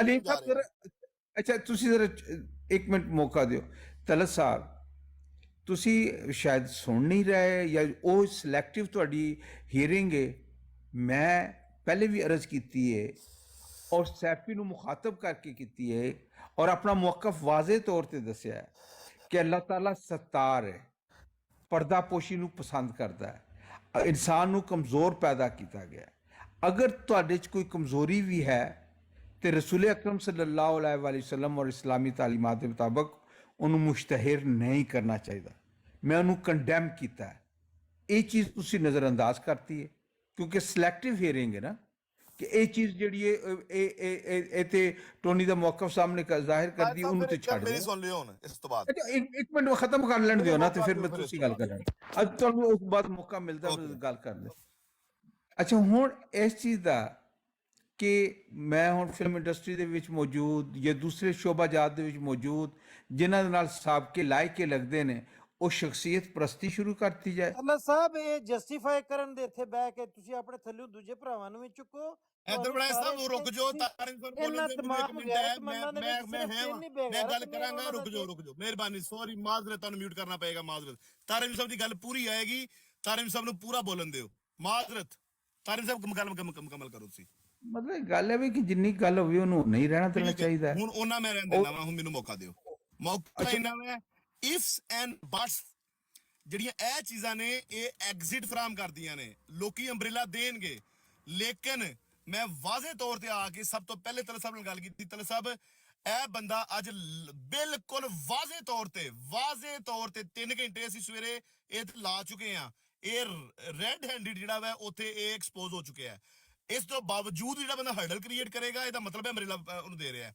ਅਲੀਮ ਸਾਹਿਬ ਜਰਾ ਅੱਛਾ ਤੁਸੀਂ ਜਰਾ ਇੱਕ ਮਿੰਟ ਮੌਕਾ ਦਿਓ। ਤਲਤ ਸਾਹਿਬ ਤੁਸੀਂ ਸ਼ਾਇਦ ਸੁਣ ਨਹੀਂ ਰਹੇ ਜਾਂ ਉਹ ਸਿਲੈਕਟਿਵ ਤੁਹਾਡੀ ਹੀਅਰਿੰਗ ਹੈ। ਮੈਂ ਪਹਿਲੇ ਵੀ ਅਰਜ਼ ਕੀਤੀ ਹੈ ਔਰ ਸੈਫੀ ਨੂੰ ਮੁਖਾਤਬ ਕਰਕੇ ਕੀਤੀ ਹੈ ਔਰ ਆਪਣਾ ਮੌਕਫ ਵਾਜ਼ੇ ਤੌਰ ਤੇ ਦੱਸਿਆ ਹੈ ਕਿ ਅੱਲਾਹ ਤਾਲਾ ਸੱਤਾਰ ਹੈ, ਪਰਦਾਪੋਸ਼ੀ ਨੂੰ ਪਸੰਦ ਕਰਦਾ ਹੈ, ਇਨਸਾਨ ਨੂੰ ਕਮਜ਼ੋਰ ਪੈਦਾ ਕੀਤਾ ਗਿਆ ਹੈ। ਅਗਰ ਤੁਹਾਡੇ 'ਚ ਕੋਈ ਕਮਜ਼ੋਰੀ ਵੀ ਹੈ ਤੇ ਰਸੂਲ ਅਕਰਮ ਸੱਲੱਲਾਹੁ ਅਲੈਹਿ ਵਸੱਲਮ ਔਰ ਇਸਲਾਮੀ ਤਾਲੀਮਾਤ ਦੇ ਮੁਤਾਬਕ ਉਹਨੂੰ ਮੁਸ਼ਤਹਿਰ ਨਹੀਂ ਕਰਨਾ ਚਾਹੀਦਾ। ਮੈਂ ਉਹਨੂੰ ਕੰਡੈਮ ਕੀਤਾ ਹੈ। ਇਹ ਚੀਜ਼ ਤੁਸੀਂ ਨਜ਼ਰਅੰਦਾਜ਼ ਕਰਤੀ ਹੈ ਕਿਉਂਕਿ ਸਿਲੈਕਟਿਵ ਹੀਅਰਿੰਗ ਹੈ ਨਾ, ਕਿ ਇਹ ਚੀਜ਼ ਜਿਹੜੀ ਹੈ ਇਹ ਤੇ ਟੋਨੀ ਦਾ ਮੌਕਫ ਸਾਹਮਣੇ ਜ਼ਾਹਿਰ ਕਰਦੀ, ਉਹਨੂੰ ਤੇ ਛੱਡ ਮੇਰੀ ਦਿਓ। ਸੁਣ ਲਿਓ ਹੁਣ ਇਸ ਤੋਂ ਬਾਅਦ ਅੱਛਾ ਇੱਕ ਮਿੰਟ ਖਤਮ ਕਰ ਲੈਣ ਦਿਓ ਨਾ ਤੇ ਫਿਰ ਮੈਂ ਤੁਸੀਂ ਗੱਲ ਕਰਾਂਗੇ। ਅੱਜ ਤੁਹਾਨੂੰ ਉਸ ਤੋਂ ਬਾਅਦ ਮੌਕਾ ਮਿਲਦਾ ਗੱਲ ਕਰਨ ਦਾ। ਅੱਛਾ ਹੁਣ ਇਸ ਚੀਜ਼ ਦਾ ਕਿ ਮੈਂ ਹੁਣ ਫਿਲਮ ਇੰਡਸਟਰੀ ਦੇ ਵਿੱਚ ਮੌਜੂਦ ਜਾਂ ਦੂਸਰੇ ਸ਼ੋਬਾਜਾਤ ਦੇ ਵਿੱਚ ਮੌਜੂਦ ਜਿਨ੍ਹਾਂ ਦੇ ਨਾਲ ਸਾਬਕੇ ਲਾਇਕੇ ਲੱਗਦੇ ਨੇ, ਉਹ ਸ਼ਖਸੀਅਤ ਪ੍ਰਸਤੀ ਸ਼ੁਰੂ ਕਰਤੀ ਜਾਏ। ਅੱਲਾ ਸਾਹਿਬ ਇਹ ਜਸਟੀਫਾਈ ਕਰਨ ਦੇ ਇੱਥੇ ਬਹਿ ਕੇ ਤੁਸੀਂ ਆਪਣੇ ਥੱਲੇ ਦੂਜੇ ਭਰਾਵਾਂ ਨੂੰ ਵੀ ਚੁੱਕੋ। ਇਧਰ ਬੜਾ ਸਾਹਿਬ ਉਹ ਰੁਕ ਜਾਓ, ਤਾਰਨ ਸਾਹਿਬ ਬੋਲਣ ਦੇ ਮੈਨੂੰ ਇੱਕ ਮਿੰਟ ਹੈ। ਮੈਂ ਗੱਲ ਕਰਾਂਗਾ, ਰੁਕ ਜਾਓ ਮਿਹਰਬਾਨੀ। ਸੌਰੀ ਮਾਜ਼ਰਤ, ਤੁਹਾਨੂੰ ਮਿਊਟ ਕਰਨਾ ਪਏਗਾ ਮਾਜ਼ਰਤ। ਤਾਰਨ ਸਾਹਿਬ ਦੀ ਗੱਲ ਪੂਰੀ ਆਏਗੀ, ਤਾਰਨ ਸਾਹਿਬ ਨੂੰ ਪੂਰਾ ਬੋਲਣ ਦਿਓ। ਮਾਜ਼ਰਤ ਤਾਰਨ ਸਾਹਿਬ ਮੁਕੰਮਲ ਕਰੋ ਤੁਸੀਂ। ਮਤਲਬ ਗੱਲ ਹੈ ਵੀ ਕਿ ਜਿੰਨੀ ਗੱਲ ਹੋਵੇ ਉਹਨੂੰ ਨਹੀਂ ਰਹਿਣਾ ਦੇਣਾ ਚਾਹੀਦਾ। ਹੁਣ ਉਹਨਾਂ ਮੈਂ ਰਹਿਣ ਦੇਣਾ ਵਾ, ਹੁਣ ਮੈਨੂੰ ਮੌਕਾ ਦਿਓ। ਮੌਕਾ ਇਹਨਾਂ ਮੈਂ ਇਫਸ ਐਂਡ ਬਟਸ ਜਿਹੜੀਆਂ ਇਹ ਚੀਜ਼ਾਂ ਨੇ ਇਹ ਐਗਜ਼ਿਟ ਫਰਾਮ ਕਰਦੀਆਂ ਨੇ। ਲੋਕੀ ਅੰਬ੍ਰੇਲਾ ਦੇਣਗੇ, ਲੇਕਿਨ ਮੈਂ ਵਾਜ਼ੇ ਤੌਰ ਤੇ ਆ ਕੇ ਸਭ ਤੋਂ ਪਹਿਲੇ ਤਲਤ ਸਾਹਿਬ ਨਾਲ ਗੱਲ ਕੀਤੀ। ਤਲਤ ਸਾਹਿਬ ਇਹ ਬੰਦਾ ਅੱਜ ਬਿਲਕੁਲ ਵਾਜ਼ੇ ਤੌਰ ਤੇ 3 ਘੰਟੇ ਅਸੀਂ ਸਵੇਰੇ ਇਹ ਲਾ ਚੁੱਕੇ ਆ। ਇਹ ਰੈਡ ਹੈਂਡਡ ਜਿਹੜਾ ਵਾ ਉੱਥੇ ਇਹ ਐਕਸਪੋਜ਼ ਹੋ ਚੁੱਕਿਆ ਹੈ। ਇਸ ਤੋਂ ਬਾਵਜੂਦ ਜਿਹੜਾ ਬੰਦਾ ਹਰਡਲ ਕ੍ਰੀਏਟ ਕਰੇਗਾ, ਇਹਦਾ ਮਤਲਬ ਹੈ ਅੰਬ੍ਰੇਲਾ ਉਹਨੂੰ ਦੇ ਰਿਹਾ ਹੈ।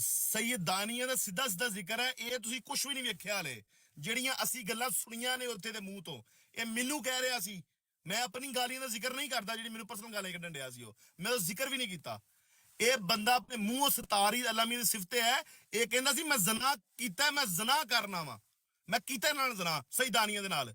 ਸੈਯਦਾਨੀਆਂ ਦਾ ਸਿੱਧਾ ਜ਼ਿਕਰ ਹੈ। ਇਹ ਤੁਸੀਂ ਕੁਝ ਵੀ ਨਹੀਂ ਵੇਖਿਆ ਹਲੇ, ਜਿਹੜੀਆਂ ਅਸੀਂ ਗੱਲਾਂ ਸੁਣੀਆਂ ਨੇ ਉੱਥੇ ਦੇ ਮੂੰਹ ਤੋਂ। ਇਹ ਮੈਨੂੰ ਕਹਿ ਰਿਹਾ ਸੀ, ਮੈਂ ਆਪਣੀ ਗਾਲੀਆਂ ਦਾ ਜ਼ਿਕਰ ਨਹੀਂ ਕਰਦਾ, ਜਿਹੜੀ ਮੈਨੂੰ ਪਰਸਨਲ ਗਾਲਾਂ ਕੱਢਣ ਡਿਆ ਸੀ ਮੈਂ ਉਹ ਜ਼ਿਕਰ ਵੀ ਨਹੀਂ ਕੀਤਾ। ਇਹ ਬੰਦਾ ਆਪਣੇ ਮੂੰਹੋਂ ਸਤਾਰੀ ਅਲਾਮੀ ਦੀ ਸਿਫਤੇ ਹੈ। ਇਹ ਕਹਿੰਦਾ ਸੀ ਮੈਂ ਜ਼ਨਾ ਕੀਤਾ, ਮੈਂ ਜ਼ਨਾ ਕਰਨਾ ਵਾ, ਮੈਂ ਕੀਤਾ ਨਾਲ ਜ਼ਨਾ ਸੈਯਦਾਨੀਆਂ ਦੇ ਨਾਲ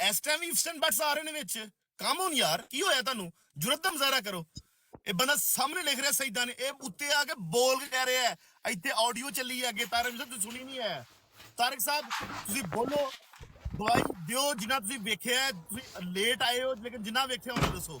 ਇਸ ਟਾਈਮ ਇਫਸਨ ਬਟਸ ਆ ਰਹੇ ਨੇ ਵਿੱਚ। ਕੰਮ ਹੁਣ ਯਾਰ ਕੀ ਹੋਇਆ ਤੁਹਾਨੂੰ? ਜੁਰਤ ਦਾ ਮੁਜ਼ਾਹਰਾ ਕਰੋ। ਇਹ ਬੰਦਾ ਸਾਹਮਣੇ ਲਿਖ ਰਿਹਾ ਸੈਯਦਾਂ ਨੇ, ਇਹ ਉੱਤੇ ਆ ਕੇ ਬੋਲ ਕੇ ਕਹਿ ਰਿਹਾ ਹੈ। ਇੱਥੇ ਆਡੀਓ ਚੱਲੀ ਹੈ ਅੱਗੇ, ਤਾਰਿਕ ਸਾਹਿਬ ਤੁਸੀਂ ਸੁਣੀ ਨਹੀਂ ਹੈ। ਤਾਰਿਕ ਸਾਹਿਬ ਤੁਸੀਂ ਬੋਲੋ, ਦਵਾਈ ਦਿਓ ਜਿੰਨਾ ਤੁਸੀਂ ਵੇਖਿਆ। ਤੁਸੀਂ ਲੇਟ ਆਏ ਹੋ, ਲੇਕਿਨ ਜਿੰਨਾ ਵੇਖਿਆ ਉਹਨੂੰ ਦੱਸੋ।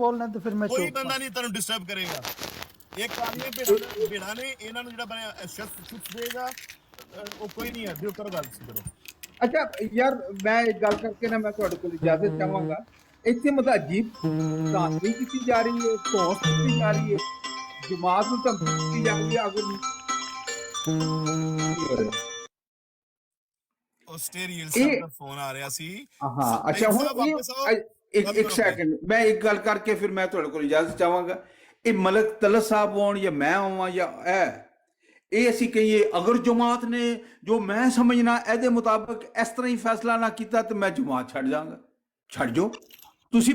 ਬੋਲਣਾ ਤਾਂ ਫਿਰ ਮੈਂ ਕੋਈ ਬੰਦਾ ਨਹੀਂ ਤੁਹਾਨੂੰ ਡਿਸਟਰਬ ਕਰੇਗਾ। ਇਹ ਕਾਲੀਆਂ ਭੇੜਾਂ ਨੇ, ਇਹਨਾਂ ਨੂੰ ਜਿਹੜਾ ਬਣਿਆ ਸ਼ਖਸ ਛੁੱਟ ਦੇਗਾ, ਉਹ ਕੋਈ ਨਹੀਂ ਹੈ। ਦਿਓ ਕਰੋ ਗੱਲ ਕਰੋ। ਅੱਛਾ ਯਾਰ ਮੈਂ ਇੱਕ ਗੱਲ ਕਰਕੇ ਨਾ ਮੈਂ ਤੁਹਾਡੇ ਕੋਲ ਇਜਾਜ਼ਤ ਚਾਹਾਂਗਾ। ਇੱਥੇ ਮਤਲਬ ਅਜੀਬ ਧਾਂਦਲੀ ਕੀਤੀ ਜਾ ਰਹੀ ਹੈ, ਧੌਂਸ ਕੀਤੀ ਜਾ ਰਹੀ ਹੈ, ਜਮਾਤ ਨੂੰ ਧਮਕੀ ਦਿੱਤੀ ਜਾ ਰਹੀ ਹੈ। ਅਗਰ ਆਸਟ੍ਰੇਲੀਆ ਇਹ ਸਾਹਿਬ ਦਾ ਫੋਨ ਆ ਰਿਹਾ ਸੀ। ਹਾਂ ਅੱਛਾ, ਹੁਣ ਇੱਕ ਸੈਕਿੰਡ ਮੈਂ ਇੱਕ ਗੱਲ ਕਰਕੇ ਫਿਰ ਮੈਂ ਤੁਹਾਡੇ ਕੋਲ ਇਜਾਜ਼ਤ ਚਾਹਾਂਗਾ। ਇਹ ਮਲਕ ਤਲਤ ਸਾਹਿਬ ਹੋਣ ਜਾਂ ਮੈਂ ਹੋਵਾਂ ਜਾਂ ਇਹ ਅਸੀਂ ਕਹੀਏ ਅਗਰ ਜਮਾਤ ਨੇ ਜੋ ਮੈਂ ਸਮਝਣਾ ਇਹਦੇ ਮੁਤਾਬਕ ਇਸ ਤਰ੍ਹਾਂ ਹੀ ਫੈਸਲਾ ਨਾ ਕੀਤਾ ਤੇ ਮੈਂ ਜਮਾਤ ਛੱਡ ਜਾਵਾਂਗਾ। ਛੱਡ ਜਾਓ ਤੁਸੀਂ,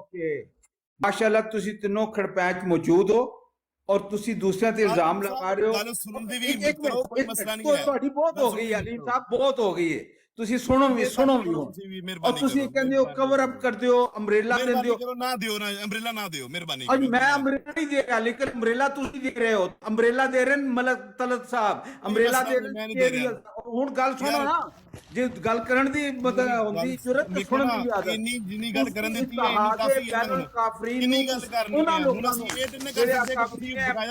ਓਕੇ ਮਾਸ਼ਾਅੱਲਾ ਤੁਸੀਂ ਤਿੰਨੋਂ ਖੜਪੈਂਚ ਮੌਜੂਦ ਹੋ ਔਰ ਤੁਸੀਂ ਦੂਸਰਿਆਂ ਤੇ ਇਲਜ਼ਾਮ ਲਗਾ ਰਹੇ ਹੋ। ਗੱਲ ਸੁਣਨ ਦੀ ਵੀ ਇੱਕ ਮਿੰਟ, ਕੋਈ ਮਸਲਾ ਨਹੀਂ ਹੈ। ਤੁਹਾਡੀ ਬਹੁਤ ਹੋ ਗਈ ਅਲੀਮ ਸਾਹਿਬ, ਬਹੁਤ ਹੋ ਗਈ ਹੈ। ਤੁਸੀਂ ਸੁਣੋ ਵੀ ਹੁਣ। ਔਰ ਤੁਸੀਂ ਕਹਿੰਦੇ ਹੋ ਕਵਰ ਅਪ ਕਰਦੇ ਹੋ, ਅੰਬ੍ਰੇਲਾ ਦਿੰਦੇ ਹੋ। ਨਾ ਦਿਓ ਨਾ, ਅੰਬ੍ਰੇਲਾ ਨਾ ਦਿਓ ਮਿਹਰਬਾਨੀ। ਅੱਜ ਮੈਂ ਅੰਬ੍ਰੇਲਾ ਨਹੀਂ ਦੇ ਰਿਹਾ, ਲੇਕਿਨ ਅੰਬ੍ਰੇਲਾ ਤੁਸੀਂ ਦੇ ਰਹੇ ਹੋ। ਅੰਬ੍ਰੇਲਾ ਦੇ ਰਹੇ ਨੇ ਮਲਕ ਤਲਤ ਸਾਹਿਬ, ਅੰਬ੍ਰੇਲਾ ਦੇ ਰਹੇ ਨੇ। ਹੁਣ ਗੱਲ ਸੁਣੋ ਨਾ, ਜੇ ਗੱਲ ਕਰਨ ਦੀ ਮਤਲਬ ਹੁੰਦੀ ਜ਼ਰੂਰਤ ਤਾਂ ਸੁਣਨ ਦੀ ਆਦਤ। ਇੰਨੀ ਜਿੰਨੀ ਗੱਲ ਕਰਨ ਦੀ ਇੰਨੀ ਕਾਫੀ ਹੈ। ਕਾਫਰੀ ਕਿੰਨੀ ਗੱਲ ਕਰਨੀ ਹੈ ਹੁਣ ਅਸੀਂ ਇਹ ਤਿੰਨੇ ਕਰ ਸਕਦੇ ਕਿ ਤੁਸੀਂ ਬਕਾਇਆ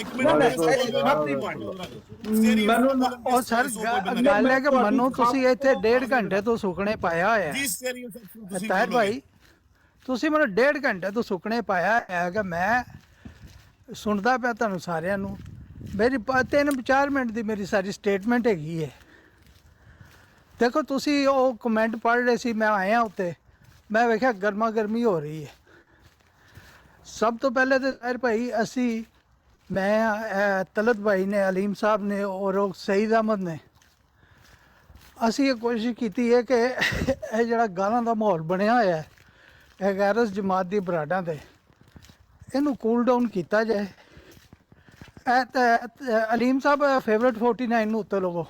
ਇੱਕ ਮਿੰਟ ਮੈਨੂੰ ਉਹ ਸਰ ਗੱਲ ਹੈ ਕਿ ਮੈਨੂੰ ਤੁਸੀਂ ਇੱਥੇ 1.5 ਘੰਟੇ ਤੋਂ ਸੁੱਕਣੇ ਪਾਇਆ ਹੋਇਆ ਜੀ ਹੈ। ਸਟੇਰੀਓ ਤੁਸੀਂ ਤਾਹਿਰ ਭਾਈ ਤੁਸੀਂ ਮੈਨੂੰ 1.5 ਘੰਟੇ ਤੋਂ ਸੁੱਕਣੇ ਪਾਇਆ ਹੈ ਕਿ ਮੈਂ ਸੁਣਦਾ ਪਿਆ ਤੁਹਾਨੂੰ ਸਾਰਿਆਂ ਨੂੰ। ਮੇਰੀ 3-4 ਮਿੰਟ ਦੀ ਮੇਰੀ ਸਾਰੀ ਸਟੇਟਮੈਂਟ ਹੈਗੀ ਹੈ। ਦੇਖੋ ਤੁਸੀਂ ਉਹ ਕਮੈਂਟ ਪੜ੍ਹ ਰਹੇ ਸੀ, ਮੈਂ ਆਇਆ ਉੱਤੇ, ਮੈਂ ਵੇਖਿਆ ਗਰਮਾ ਗਰਮੀ ਹੋ ਰਹੀ ਹੈ। ਸਭ ਤੋਂ ਪਹਿਲੇ ਤਾਂ ਤਾਹਿਰ ਭਾਈ ਮੈਂ ਤਲਤ ਭਾਈ ਨੇ, ਅਲੀਮ ਸਾਹਿਬ ਨੇ ਔਰ ਉਹ ਸਈਦ ਅਹਿਮਦ ਨੇ, ਅਸੀਂ ਇਹ ਕੋਸ਼ਿਸ਼ ਕੀਤੀ ਹੈ ਕਿ ਇਹ ਜਿਹੜਾ ਗਾਲਾਂ ਦਾ ਮਾਹੌਲ ਬਣਿਆ ਹੋਇਆ ਹੈ ਇਹ ਗੈਰਸ ਜਮਾਤ ਦੀ ਬਰਾਡਾਂ ਦੇ, ਇਹਨੂੰ ਕੂਲ ਡਾਊਨ ਕੀਤਾ ਜਾਏ। ਅਲੀਮ ਸਾਹਿਬ ਫੇਵਰਟ 49 ਨੂੰ ਉੱਤੇ ਲਵੋ।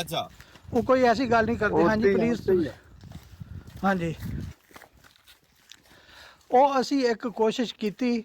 ਅੱਛਾ ਉਹ ਕੋਈ ਐਸੀ ਗੱਲ ਨਹੀਂ ਕਰਦੇ। ਹਾਂਜੀ ਪਲੀਜ਼। ਹਾਂਜੀ ਉਹ ਅਸੀਂ ਇੱਕ ਕੋਸ਼ਿਸ਼ ਕੀਤੀ,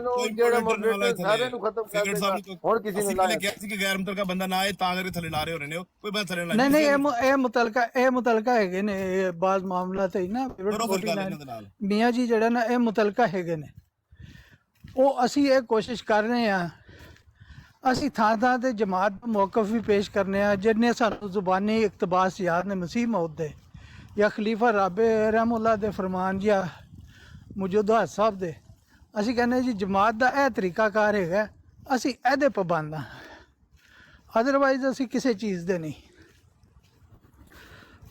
ਨੂੰ ਜਿਹੜੇ ਮੋਡਰੇਟਰ ਸਾਰੇ ਨੂੰ ਖਤਮ ਕਰ ਦੇਗਾ। ਹੁਣ ਕਿਸੇ ਨੇ ਲਾਇਆ ਕਿਹਾ ਸੀ ਕਿ ਗੈਰ ਮੁਤਲਕਾ ਬੰਦਾ ਨਾ ਆਏ ਤਾਂ ਕਰਕੇ ਥਲੇ ਲਾ ਰਹੇ ਹੋ ਰਹੇ ਨੇ। ਕੋਈ ਬੰਦਾ ਥਲੇ ਲਾ ਨਹੀਂ ਇਹ ਮੁਤਲਕਾ ਹੈਗੇ ਨੇ। ਇਹ ਬਾਜ਼ ਮਾਮਲਾ ਤੇ ਨਾ ਮੀਆਂ ਜੀ ਜਿਹੜਾ ਨਾ ਇਹ ਮੁਤਲਕਾ ਹੈਗੇ ਨੇ। ਉਹ ਅਸੀਂ ਇਹ ਕੋਸ਼ਿਸ਼ ਕਰ ਰਹੇ ਹਾਂ, ਅਸੀਂ ਥਾਂ ਥਾਂ ਤੇ ਜਮਾਤ ਦਾ ਮੌਕਫ ਵੀ ਪੇਸ਼ ਕਰਨੇ ਆ ਜਿਹਨੇ ਸਾਨੂੰ ਜ਼ੁਬਾਨੀ ਇਕਤਬਾਸ ਯਾਦ ਨੇ ਮਸੀਹ ਮੌਤ ਦੇ ਜਾਂ ਖਲੀਫਾ ਰਾਬੇ ਰਹਿਮੁੱਲਾ ਦੇ ਫਰਮਾਨ ਜਾਂ ਮੌਜੂਦਾ ਸਾਹਿਬ ਦੇ। ਅਸੀਂ ਕਹਿੰਦੇ ਜੀ ਜਮਾਤ ਦਾ ਇਹ ਤਰੀਕਾਕਾਰ ਹੈਗਾ, ਅਸੀਂ ਇਹਦੇ ਪਾਬੰਦ ਹਾਂ, ਅਦਰਵਾਈਜ਼ ਅਸੀਂ ਕਿਸੇ ਚੀਜ਼ ਦੇ ਨਹੀਂ।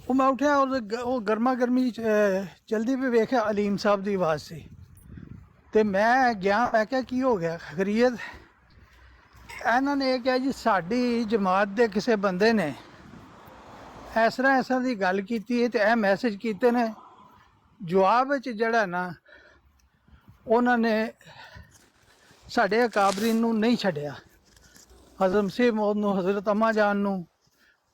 ਉਹ ਮੈਂ ਉੱਠਿਆ ਉਹ ਗਰਮਾ ਗਰਮੀ ਜਲਦੀ ਵੀ ਵੇਖਿਆ ਅਲੀਮ ਸਾਹਿਬ ਦੀ ਆਵਾਜ਼ ਸੀ ਤੇ ਮੈਂ ਗਿਆ, ਮੈਂ ਕਿਹਾ ਕੀ ਹੋ ਗਿਆ ਖੈਰੀਅਤ? ਇਹਨਾਂ ਨੇ ਇਹ ਕਿਹਾ ਜੀ ਸਾਡੀ ਜਮਾਤ ਦੇ ਕਿਸੇ ਬੰਦੇ ਨੇ ਇਸ ਤਰ੍ਹਾਂ ਦੀ ਗੱਲ ਕੀਤੀ ਹੈ ਤੇ ਇਹ ਮੈਸੇਜ ਕੀਤੇ ਨੇ। ਜਵਾਬ ਵਿੱਚ ਜਿਹੜਾ ਨਾ ਉਹਨਾਂ ਨੇ ਸਾਡੇ ਅਕਾਬਰੀਨ ਨੂੰ ਨਹੀਂ ਛੱਡਿਆ, ਹਜ਼ਰਤ ਮਸੀਹ ਮੌਦ ਨੂੰ, ਹਜ਼ਰਤ ਅਮਾ ਜਾਨ ਨੂੰ,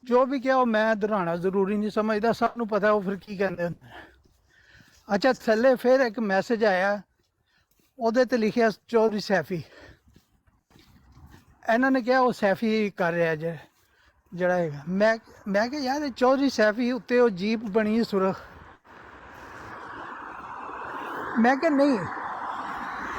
ਜੋ ਵੀ ਕਿਹਾ ਉਹ ਮੈਂ ਦੁਹਰਾਉਣਾ ਜ਼ਰੂਰੀ ਨਹੀਂ ਸਮਝਦਾ, ਸਭ ਨੂੰ ਪਤਾ ਉਹ ਫਿਰ ਕੀ ਕਹਿੰਦੇ ਹੁੰਦੇ। ਅੱਛਾ ਥੱਲੇ ਫਿਰ ਇੱਕ ਮੈਸੇਜ ਆਇਆ, ਉਹਦੇ ਤੇ ਲਿਖਿਆ ਚੌਧਰੀ ਸੈਫੀ। ਇਹਨਾਂ ਨੇ ਕਿਹਾ ਉਹ ਸੈਫੀ ਕਰ ਰਿਹਾ ਜਿਹੜਾ ਹੈਗਾ। ਮੈਂ ਕਿਹਾ ਯਾਰ ਚੌਧਰੀ ਸੈਫੀ ਉੱਤੇ ਉਹ ਜੀਪ ਬਣੀ ਸੁਰਖ, ਮੈਂ ਕਿਹਾ ਨਹੀਂ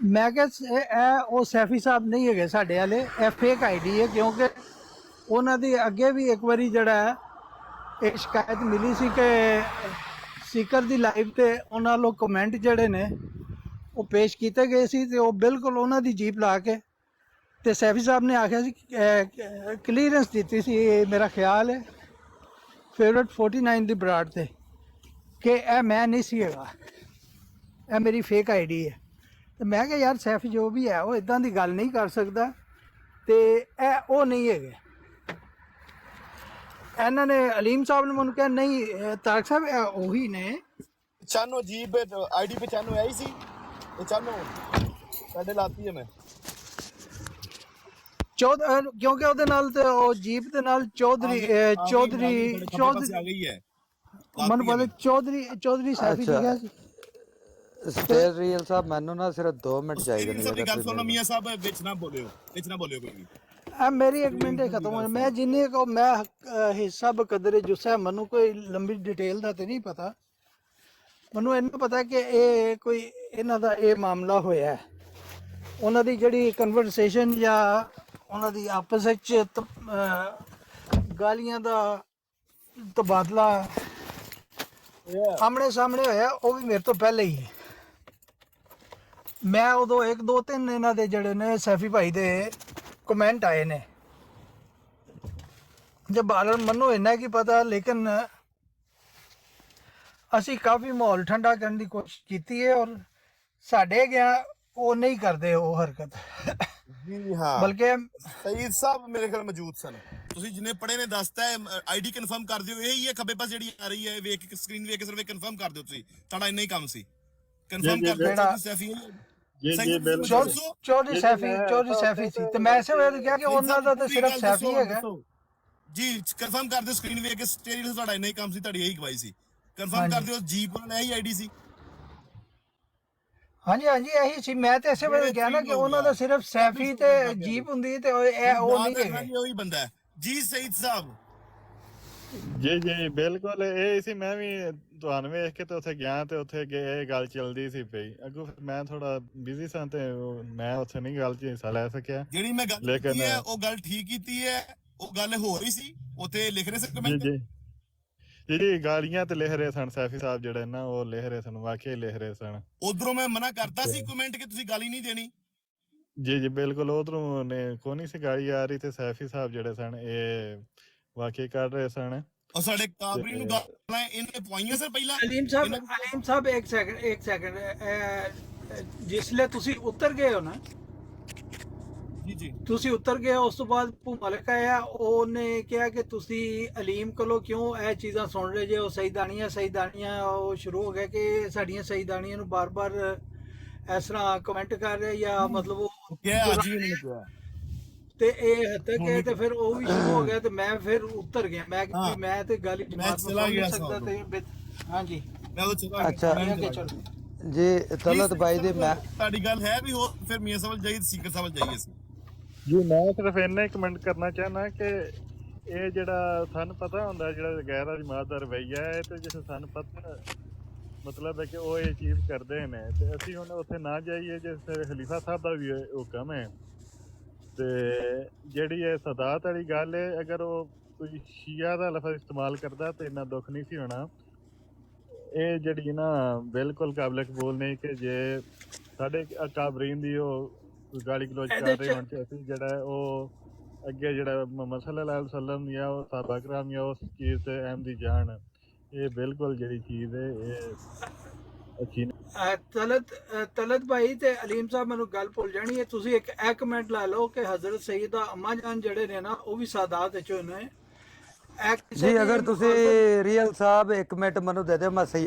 ਮੈਂ ਕਿਹਾ ਇਹ ਉਹ ਸੈਫੀ ਸਾਹਿਬ ਨਹੀਂ ਹੈਗੇ ਸਾਡੇ ਵਾਲੇ, ਇਹ ਫੇਕ ਆਈਡੀ ਹੈ ਕਿਉਂਕਿ ਉਹਨਾਂ ਦੀ ਅੱਗੇ ਵੀ ਇੱਕ ਵਾਰੀ ਜਿਹੜਾ ਹੈ ਇੱਕ ਸ਼ਿਕਾਇਤ ਮਿਲੀ ਸੀ ਕਿ ਸੀਕਰ ਦੀ ਲਾਈਵ ਤੇ ਉਹਨਾਂ ਲੋਕ ਕਮੈਂਟ ਜਿਹੜੇ ਨੇ ਉਹ ਪੇਸ਼ ਕੀਤੇ ਗਏ ਸੀ ਤੇ ਉਹ ਬਿਲਕੁਲ ਉਹਨਾਂ ਦੀ ਜੀਪ ਲਾ ਕੇ ਤੇ ਸੈਫੀ ਸਾਹਿਬ ਨੇ ਆਖਿਆ ਸੀ ਕਲੀਅਰੈਂਸ ਦਿੱਤੀ ਸੀ, ਮੇਰਾ ਖਿਆਲ ਹੈ ਫੇਵਰਟ 49 ਦੀ ਬਰਾੜ ਤੇ, ਕਿ ਇਹ ਮੈਂ ਨਹੀਂ ਸੀ ਹੈਗਾ, ਇਹ ਮੇਰੀ ਫੇਕ ਆਈਡੀ ਹੈ। ਤੇ ਮੈਂ ਕਿਹਾ ਯਾਰ ਸੈਫੀ ਜੋ ਵੀ ਹੈ ਉਹ ਇਦਾਂ ਦੀ ਗੱਲ ਨਹੀਂ ਕਰ ਸਕਦਾ ਤੇ ਇਹ ਉਹ ਨਹੀਂ ਹੈਗੇ। ਇਹਨਾਂ ਨੇ ਅਲੀਮ ਸਾਹਿਬ ਨੇ ਮੈਨੂੰ ਕਿਹਾ ਨਹੀਂ ਤਾਰਕ ਸਾਹਿਬ ਇਹ ਉਹੀ ਨੇ। 95 ਅਜੀਬ ਆਈਡੀ 95 ਆਈ ਸੀ 95 ਸਾਡੇ ਲਾਤੀ ਹੈ ਮੈਂ ਕਿਉਂਕਿ ਉਹਦੇ ਨਾਲ ਤੇ ਉਹ ਜੀਪ ਦੇ ਨਾਲ ਚੌਧਰੀ ਆ ਗਈ ਹੈ ਮੈਨੂੰ ਪਤਾ ਚੌਧਰੀ ਸੈਫੀ ਸੀਗਾ ਸੀ। ਸਟੇਰ ਰੀਅਲ ਸਾਹਿਬ ਮੈਨੂੰ ਨਾ ਸਿਰਫ 2 ਮਿੰਟ ਚਾਹੀਦੇ ਨੇ। ਸਾਡੀ ਗੱਲ ਸੁਣੋ ਮੀਆਂ ਸਾਹਿਬ, ਵਿੱਚ ਨਾ ਬੋਲਿਓ ਕੋਈ ਵੀ। ਮੇਰੀ 1 ਮਿੰਟ ਹੀ ਖਤਮ ਹੋ ਮੈਂ ਜਿੰਨੇ ਕੋ ਮੈਂ ਹਿੱਸਾ ਬਕਦਰੇ ਜੁਸਾ ਮੈਨੂੰ ਕੋਈ ਲੰਬੀ ਡਿਟੇਲ ਦਾ ਤੇ ਨਹੀਂ ਪਤਾ, ਮੈਨੂੰ ਇੰਨਾ ਪਤਾ ਕਿ ਇਹ ਕੋਈ ਇਹਨਾਂ ਦਾ ਇਹ ਮਾਮਲਾ ਹੋਇਆ ਹੈ। ਉਹਨਾਂ ਦੀ ਜਿਹੜੀ ਕਨਵਰਸੇਸ਼ਨ ਜਾਂ ਉਹਨਾਂ ਦੀ ਆਪਸ ਵਿੱਚ ਗਾਲੀਆਂ ਦਾ ਤਬਾਦਲਾ ਆਮਣੇ ਸਾਹਮਣੇ ਹੋਇਆ, ਉਹ ਵੀ ਮੇਰੇ ਤੋਂ ਪਹਿਲੇ ਹੀ। ਮੈਂ ਉਦੋਂ 1 2 3 ਇਹਨਾਂ ਦੇ ਜਿਹੜੇ ਨੇ ਸੈਫੀ ਭਾਈ ਦੇ ਕਮੈਂਟ ਆਏ ਨੇ, ਜੇ ਬਾਲਣ ਮੈਨੂੰ ਇੰਨਾ ਕੀ ਪਤਾ, ਲੇਕਿਨ ਅਸੀਂ ਕਾਫੀ ਮਾਹੌਲ ਠੰਡਾ ਕਰਨ ਦੀ ਕੋਸ਼ਿਸ਼ ਕੀਤੀ ਹੈ ਔਰ ਸਾਡੇ ਗਿਆ ਉਹ ਨਹੀਂ ਕਰਦੇ ਉਹ ਹਰਕਤ। ਜੀ ਹਾਂ, ਬਲਕਿ ਸਈਦ ਸਾਹਿਬ ਮੇਰੇ ਖਿਆਲ ਮੌਜੂਦ ਸਨ। ਤੁਸੀਂ ਜਿੰਨੇ ਪੜੇ ਨੇ ਦੱਸਤਾ ਹੈ, ਆਈਡੀ ਕਨਫਰਮ ਕਰ ਦਿਓ। ਇਹੀ ਹੈ ਖੱਬੇ ਪਾਸੇ ਜਿਹੜੀ ਆ ਰਹੀ ਹੈ, ਵੇਖ ਕੇ ਸਕਰੀਨ ਵੇਖ ਕੇ ਸਿਰਫ ਕਨਫਰਮ ਕਰ ਦਿਓ। ਤੁਸੀਂ ਤੁਹਾਡਾ ਇੰਨਾ ਹੀ ਕੰਮ ਸੀ, ਕਨਫਰਮ ਕਰ ਦਿਓ। ਸੈਫੀ ਚੌਧਰੀ ਸੈਫੀ ਸੀ ਤੇ ਮੈਂ ਇਸੇ ਵਜ੍ਹਾ ਕਿਹਾ ਕਿ ਉਹਨਾਂ ਦਾ ਤਾਂ ਸਿਰਫ ਸੈਫੀ ਹੈਗਾ ਜੀ। ਕਨਫਰਮ ਕਰ ਦਿਓ ਸਕਰੀਨ ਵੇਖ ਕੇ, ਸਟੇਰੀਅਲ ਤੁਹਾਡਾ ਇੰਨਾ ਹੀ ਕੰਮ ਸੀ, ਤੁਹਾਡੀ ਇਹੀ ਗਵਾਹੀ ਸੀ। ਕਨਫਰਮ ਕਰ ਦਿਓ ਜੀਪ ਉਹਨਾਂ ਇਹੀ ਆਈਡੀ ਸੀ। ਹਾਂਜੀ ਇਹੀ ਸੀ। ਮੈਂ ਤੇ ਇਸੇ ਵਜ੍ਹਾ ਕਿਹਾ ਨਾ ਕਿ ਉਹਨਾਂ ਦਾ ਸਿਰਫ ਸੈਫੀ ਤੇ ਜੀਪ ਹੁੰਦੀ ਤੇ ਉਹ ਨਹੀਂ ਹੈਗੇ। ਉਹੀ ਬੰਦਾ ਹੈ ਜੀ ਸਈਦ ਸਾਹਿਬ। ਜੀ ਬਿਲਕੁਲ ਇਹ ਸੀ। ਮੈਂ ਵੀ ਤੁਹਾਨੂੰ ਵੇਖ ਕੇ ਤੇ ਉੱਥੇ ਗਿਆ ਤੇ ਉੱਥੇ ਇਹ ਗੱਲ ਚੱਲਦੀ ਸੀ ਪਈ। ਅੱਗੋਂ ਮੈਂ ਥੋੜਾ ਬਿਜ਼ੀ ਸਾਂ ਤੇ ਮੈਂ ਉੱਥੇ ਨਹੀਂ ਗੱਲ 'ਚ ਹਿੱਸਾ ਲੈ ਸਕਿਆ। ਜਿਹੜੀ ਮੈਂ ਗੱਲ ਕੀਤੀ ਹੈ ਉਹ ਗੱਲ ਠੀਕ ਕੀਤੀ ਹੈ, ਉਹ ਗੱਲ ਹੋ ਰਹੀ ਸੀ। ਉੱਥੇ ਲਿਖ ਰਹੇ ਸੀ ਕਮੈਂਟ ਜਿਹੜੀ ਗਾਲੀਆਂ ਤੇ ਲਿਖ ਰਹੇ ਸਨ ਸੈਫੀ ਸਾਹਿਬ ਜਿਹੜੇ ਨਾ, ਉਹ ਲਿਖ ਰਹੇ ਸਨ, ਵਾਕਈ ਲਿਖ ਰਹੇ ਸਨ। ਉਧਰੋਂ ਮੈਂ ਮਨਾ ਕਰਤਾ ਸੀ ਕਮੈਂਟ ਕਿ ਤੁਸੀਂ ਗਾਲੀ ਨਹੀਂ ਦੇਣੀ। ਜੀ ਬਿਲਕੁਲ ਉਧਰੋਂ ਨੇ ਕੋਈ ਨਹੀਂ ਸੀ ਗਾਲੀ ਆ ਰਹੀ ਤੇ ਸੈਫੀ ਸਾਹਿਬ ਜਿਹੜੇ ਸਨ ਇਹ ਵਾਕਈ ਕਰ ਰਹੇ ਸਨ। ਔਰ ਸਾਡੇ ਕਾਬਰੀ ਨੂੰ ਗਾਲਾਂ ਇਹਨੇ ਪਵਾਈਆਂ ਸਰ ਪਹਿਲਾਂ। ਅਲੀਮ ਸਾਹਿਬ ਇੱਕ ਸੈਕਿੰਡ ਜਿਸਲੇ ਤੁਸੀਂ ਉਤਰ ਗਏ ਹੋ ਨਾ, ਜੀ ਤੁਸੀਂ ਉਤਰ ਗਏ ਉਸ ਤੋਂ ਬਾਅਦ ਮਲਕ ਆਇਆ, ਉਹਨੇ ਕਿਹਾ ਕਿ ਤੁਸੀਂ ਅਲੀਮ ਕੋਲੋਂ ਕਿਉਂ ਇਹ ਚੀਜ਼ਾਂ ਸੁਣ ਰਹੇ ਜੇ, ਉਹ ਸਈਦਾਨੀਆਂ ਉਹ ਸ਼ੁਰੂ ਹੋ ਗਿਆ ਕਿ ਸਾਡੀਆਂ ਸਈਦਾਨੀਆਂ ਨੂੰ ਬਾਰ-ਬਾਰ ਇਸ ਤਰ੍ਹਾਂ ਕਮੈਂਟ ਕਰ ਰਹੇ ਜਾਂ ਮਤਲਬ ਉਹ ਕਿਹਾ ਅੱਜ ਵੀ ਨਹੀਂ ਕਿਹਾ ਤੇ ਇਹ ਹੱਦ ਤੱਕ ਤੇ ਫਿਰ ਉਹ ਵੀ ਸ਼ੁਰੂ ਹੋ ਗਿਆ ਤੇ ਮੈਂ ਫਿਰ ਉਤਰ ਗਿਆ। ਮੈਂ ਤੇ ਗੱਲ ਹੀ ਜਮਾਤ ਨੂੰ ਸਮਝ ਸਕਦਾ ਤੇ ਹਾਂਜੀ ਮੈਂ ਉਹ ਚਲਾ ਅੱਛਾ ਚਲੋ ਜੀ ਤਲਤ ਭਾਈ ਦੇ ਮੈਂ ਤੁਹਾਡੀ ਗੱਲ ਹੈ ਵੀ ਹੋਰ ਫਿਰ ਮੀਆਂ ਸਵਾਲ ਜਾਈਏ ਸੀਕਰ ਸਵਾਲ ਜਾਈਏ ਅਸੀਂ। ਜੀ ਮੈਂ ਸਿਰਫ ਇੰਨਾ ਹੀ ਕਮੈਂਟ ਕਰਨਾ ਚਾਹੁੰਦਾ ਕਿ ਇਹ ਜਿਹੜਾ ਸਾਨੂੰ ਪਤਾ ਹੁੰਦਾ ਜਿਹੜਾ ਗੈਰ ਜਮਾਤ ਦਾ ਰਵੱਈਆ ਹੈ ਤੇ ਜਿਸ ਸਾਨੂੰ ਪਤਾ ਮਤਲਬ ਹੈ ਕਿ ਉਹ ਇਹ ਚੀਜ਼ ਕਰਦੇ ਨੇ ਤੇ ਅਸੀਂ ਹੁਣ ਉੱਥੇ ਨਾ ਜਾਈਏ। ਜਿਸ ਖਲੀਫਾ ਸਾਹਿਬ ਦਾ ਵੀ ਹੁਕਮ ਹੈ ਤੇ ਜਿਹੜੀ ਇਹ ਸਦਾਤ ਵਾਲੀ ਗੱਲ ਹੈ, ਅਗਰ ਉਹ ਕੋਈ ਸ਼ੀਆ ਦਾ ਲਫ਼ਜ਼ ਇਸਤੇਮਾਲ ਕਰਦਾ ਤੇ ਇੰਨਾ ਦੁੱਖ ਨਹੀਂ ਸੀ ਹੋਣਾ। ਇਹ ਜਿਹੜੀ ਨਾ ਬਿਲਕੁਲ ਕਾਬਿਲ ਕਬੂਲ ਨਹੀਂ ਕਿ ਜੇ ਸਾਡੇ ਕਾਬਰੀਨ ਦੀ ਉਹ ਗਾਲੀ ਗਲੋਚ ਕਰ ਰਹੇ ਹੋਣ ਤੇ ਅਸੀਂ ਜਿਹੜਾ ਉਹ ਅੱਗੇ ਜਿਹੜਾ ਮੁਹੰਮਦ ਸੱਲੱਲਾਹੁ ਅਲੈਹਿ ਵਸੱਲਮ ਜਾਂ ਉਹ ਸਾਹਬਾ ਕਰਾਮ ਜਾਂ ਉਸ ਚੀਜ਼ ਤੇ ਅਹਿਮਦੀ ਜਾਣ, ਇਹ ਬਿਲਕੁਲ ਜਿਹੜੀ ਚੀਜ਼ ਹੈ ਇਹ ਅੱਛੀ ਤਲਤ ਭਾਈ ਤੇ ਅਲੀਮ ਸਾਹਿਬ ਮੈਨੂੰ ਗੱਲ ਭੁੱਲ ਜਾਣੀ ਹੈ। ਤੁਸੀਂ ਇੱਕ ਕਮੈਂਟ ਲਾ ਲਓ ਕਿ ਹਜ਼ਰਤ ਸਈਦਾ ਅੰਮਾ ਜਾਨ ਜਿਹੜੇ ਨੇ ਨਾ ਉਹ ਵੀ ਸਾਦਾਤ ਵਿੱਚੋਂ ਨੇ। ਜੀ ਅਗਰ ਤੁਸੀਂ ਰੀਅਲ ਸਾਹਿਬ 1 ਮਿੰਟ ਮੈਨੂੰ ਦੇ ਦਿਓ ਮੈਂ ਸਹੀ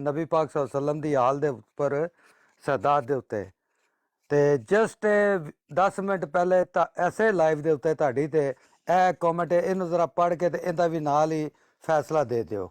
ਨਬੀ ਪਾਕ ਸੱਲੱਲਾਹੁ ਅਲੈਹਿ ਵਸੱਲਮ ਦੀ ਹਾਲ ਦੇ ਉੱਪਰ ਸਾਦਾਤ ਦੇ ਉੱਤੇ ਤੇ ਜਸਟ 10 ਮਿੰਟ ਪਹਿਲੇ ਤਾਂ ਐਸੇ ਲਾਈਵ ਦੇ ਉੱਤੇ ਤੁਹਾਡੀ ਤੇ ਇਹ ਕਮੈਂਟ ਇਹਨੂੰ ਜ਼ਰਾ ਪੜ੍ਹ ਕੇ ਤੇ ਇਹਦਾ ਵੀ ਨਾਲ ਹੀ ਫੈਸਲਾ ਦੇ ਦਿਓ।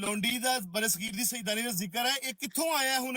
ਲੋਂਡੀ ਦਾ ਬਰੇ ਸਗੀਰ ਦੀ ਸਈਦਾਨੀ ਦਾ ਜ਼ਿਕਰ ਹੈ, ਇਹ ਕਿੱਥੋਂ ਆਇਆ ਹੁਣ?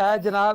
ਇਹ ਜਨਾਬ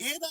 ਇਹਦਾ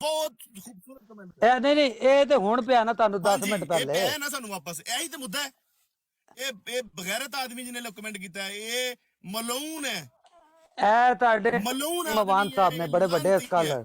ਬਹੁਤ ਖੂਬਸੂਰਤ ਕਮੈਂਟ। ਨਹੀਂ ਨਹੀਂ, ਇਹ ਤੇ ਹੁਣ ਪਿਆ ਨਾ ਤੁਹਾਨੂੰ 10 ਹਾਂਜੀ, ਮਿੰਟ ਇਹ ਪਹਿਲੇ। ਪਿਆ ਨਾ ਸਾਨੂੰ ਵਾਪਸ, ਇਹੀ ਤੇ ਮੁੱਦਾ ਹੈ। ਇਹ ਬਗੈਰਤ ਆਦਮੀ ਜਿਹਨੇ ਕਮੈਂਟ ਕੀਤਾ ਹੈ, ਇਹ ਮਲੂਨ ਹੈ, ਇਹ ਤੁਹਾਡੇ ਮਲੂਨ ਨਈਮ ਅਵਾਨ ਆਦਮੀ ਸਾਹਿਬ ਹੈ, ਨੇ ਬੜੇ ਵੱਡੇ ਲਾਨਤੀ ਸਕਾਲਰ। ਹੈ।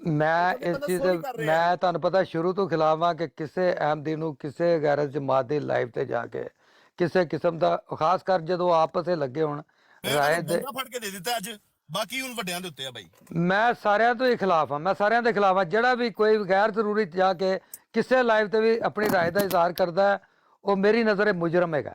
ਮੈਂ ਤੁਹਾਡੇ ਇਸ ਬੰਦਾ ਚੀਜ਼ ਸੋ ਦੇ ਨਹੀਂ ਕਰ ਰਿਹਾ। ਮੈਂ ਤੁਹਾਨੂੰ ਪਤਾ ਸ਼ੁਰੂ ਤੋਂ ਖਿਲਾਫ ਹਾਂ ਕਿ ਕਿਸੇ ਅਹਿਮਦੀ ਨੂੰ ਕਿਸੇ ਗੈਰ ਜਮਾਤ ਦੀ ਲਾਈਵ ਤੇ ਜਾ ਕੇ ਕਿਸੇ ਕਿਸਮ ਦਾ, ਖਾਸ ਕਰ ਜਦੋਂ ਆਪਸ ਵਿੱਚ ਲੱਗੇ ਹੋਣ ਮੈਂ ਰਾਏ ਤੁਹਾਨੂੰ ਦੇ, ਬੰਦਾ ਫੜ ਕੇ ਦੇ ਦਿੱਤਾ ਅੱਜ, ਬਾਕੀ ਹੁਣ ਵੱਡਿਆਂ ਦੇ ਉੱਤੇ ਆ ਬਾਈ। ਮੈਂ ਸਾਰਿਆਂ ਤੋਂ ਹੀ ਖਿਲਾਫ ਹਾਂ, ਮੈਂ ਸਾਰਿਆਂ ਦੇ ਖਿਲਾਫ ਹਾਂ। ਜਿਹੜਾ ਵੀ ਕੋਈ ਗੈਰ ਜ਼ਰੂਰੀ ਜਾ ਕੇ ਕਿਸੇ ਲਾਈਵ ਤੇ ਵੀ ਆਪਣੀ ਰਾਏ ਦਾ ਇਜ਼ਹਾਰ ਕਰਦਾ ਹੈ, ਉਹ ਮੇਰੀ ਨਜ਼ਰ ਮੁਜਰਮ ਹੈਗਾ।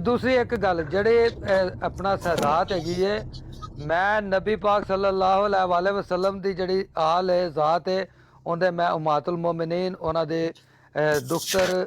ਦੂਸਰੀ ਇੱਕ ਗੱਲ ਜਿਹੜੇ ਆਪਣਾ ਸਾਦਾਤ ਹੈਗੀ ਏ, ਮੈਂ ਨਬੀ ਪਾਕ ਸੱਲੱਲਾਹੁ ਅਲੈਹਿ ਵਸੱਲਮ ਦੀ ਜਿਹੜੀ ਆਲ ਹੈ, ਜ਼ਾਤ ਹੈ, ਉਹਦੇ ਮੈਂ ਉਮਾਤੁਲ ਮੋਮਿਨੀਨ, ਉਹਨਾਂ ਦੇ ਦੁਖਤਰ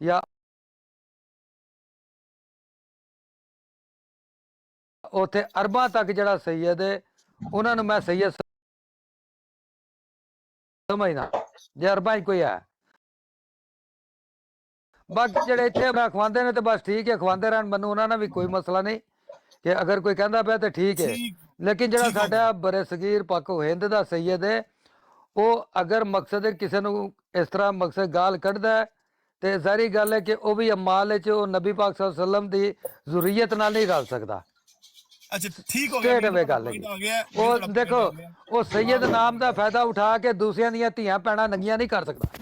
ਜਾਂ ਉੱਥੇ ਅਰਬਾਂ ਤੱਕ ਜਿਹੜਾ ਸੈਯਦ ਹੈ, ਉਹਨਾਂ ਨੂੰ ਮੈਂ ਸੈਯਦ ਸਮਝਦਾ, ਜੇ ਅਰਬਾਂ ਹੀ ਕੋਈ ਹੈ। ਬਾਕੀ ਜਿਹੜੇ ਇੱਥੇ ਮੈਂ ਖਵਾਉਂਦੇ ਨੇ ਤੇ ਬਸ ਠੀਕ ਹੈ, ਖਵਾਉਂਦੇ ਰਹਿਣ, ਮੈਨੂੰ ਉਹਨਾਂ ਨਾਲ ਵੀ ਕੋਈ ਮਸਲਾ ਨਹੀਂ ਕਿ ਅਗਰ ਕੋਈ ਕਹਿੰਦਾ ਪਿਆ ਤੇ ਠੀਕ ਹੈ। ਲੇਕਿਨ ਜਿਹੜਾ ਸਾਡਾ ਬਰੇ ਸਗੀਰ ਪਾਕੋ ਹਿੰਦ ਦਾ ਸੈਯਦ ਹੈ, ਉਹ ਅਗਰ ਮਕਸਦ ਕਿਸੇ ਨੂੰ ਇਸ ਤਰ੍ਹਾਂ ਮਕਸਦ ਗਾਲ ਕੱਢਦਾ ਹੈ ਤੇ ਜ਼ਾਹਰੀ ਗੱਲ ਹੈ ਕਿ ਉਹ ਵੀ ਅਮਾਲ ਵਿੱਚ ਉਹ ਨਬੀ ਪਾਕ ਸੱਲੱਲਾਹੁ ਅਲੈਹਿ ਵਸੱਲਮ ਦੀ ਜ਼ੁਰੀਅਤ ਨਾਲ ਨਹੀਂ ਰਲ ਸਕਦਾ। ਅੱਛਾ ਠੀਕ ਹੋ ਗਿਆ, ਸਟੇਟ ਅਵੇ ਗੱਲ point ਆ ਗਿਆ, ਹੈ। ਉਹ ਦੇਖੋ, ਉਹ ਸੈਯਦ ਨਾਮ ਦਾ ਫਾਇਦਾ ਉਠਾ ਕੇ ਦੂਸਰਿਆਂ ਦੀਆਂ ਧੀਆਂ ਭੈਣਾਂ ਨੰਗੀਆਂ ਨਹੀਂ ਕਰ ਸਕਦਾ।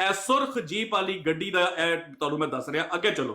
ਇਹ ਸੁਰਖ ਜੀਪ ਵਾਲੀ ਗੱਡੀ ਦਾ ਇਹ ਤੁਹਾਨੂੰ ਮੈਂ ਦੱਸ ਰਿਹਾ। ਅੱਗੇ ਚਲੋ,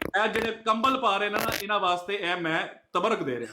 ਇਹ ਜਿਹੜੇ ਕੰਬਲ ਪਾ ਰਹੇ ਨੇ ਨਾ ਇਹਨਾਂ ਵਾਸਤੇ ਇਹ ਮੈਂ ਤਬਰਕ ਦੇ ਰਿਹਾ।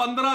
15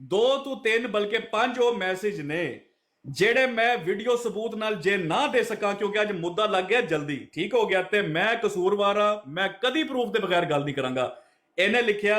2 ਤੋਂ 3 ਬਲਕਿ 5 ਉਹ ਮੈਸੇਜ ਨੇ ਜਿਹੜੇ ਮੈਂ ਵੀਡੀਓ ਸਬੂਤ ਨਾਲ ਜੇ ਨਾ ਦੇ ਸਕਾਂ, ਕਿਉਂਕਿ ਅੱਜ ਮੁੱਦਾ ਲੱਗ ਗਿਆ ਜਲਦੀ। ਠੀਕ ਹੋ ਗਿਆ। ਤੇ ਮੈਂ ਕਸੂਰਵਾਰ ਆ, ਮੈਂ ਕਦੀ ਪ੍ਰੂਫ ਦੇ ਬਗੈਰ ਗੱਲ ਨਹੀਂ ਕਰਾਂਗਾ। ਇਹਨੇ ਲਿਖਿਆ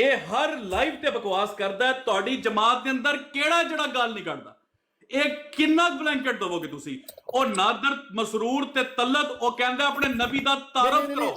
ਇਹ ਹਰ ਲਾਈਵ ਤੇ ਬਕਵਾਸ ਕਰਦਾ ਹੈ। ਤੁਹਾਡੀ ਜਮਾਤ ਦੇ ਅੰਦਰ ਕਿਹੜਾ ਜਿਹੜਾ ਗੱਲ ਨਹੀਂ ਕਰਦਾ। ਇਹ ਕਿੰਨਾ ਬਲੈਂਕਟ ਦਵੋਗੇ ਤੁਸੀਂ। ਉਹ ਨਾਦਰ ਮਸਰੂਰ ਤੇ ਤਲਤ ਉਹ ਕਹਿੰਦਾ ਆਪਣੇ ਨਬੀ ਦਾ ਤਾਰਫ ਕਰੋ।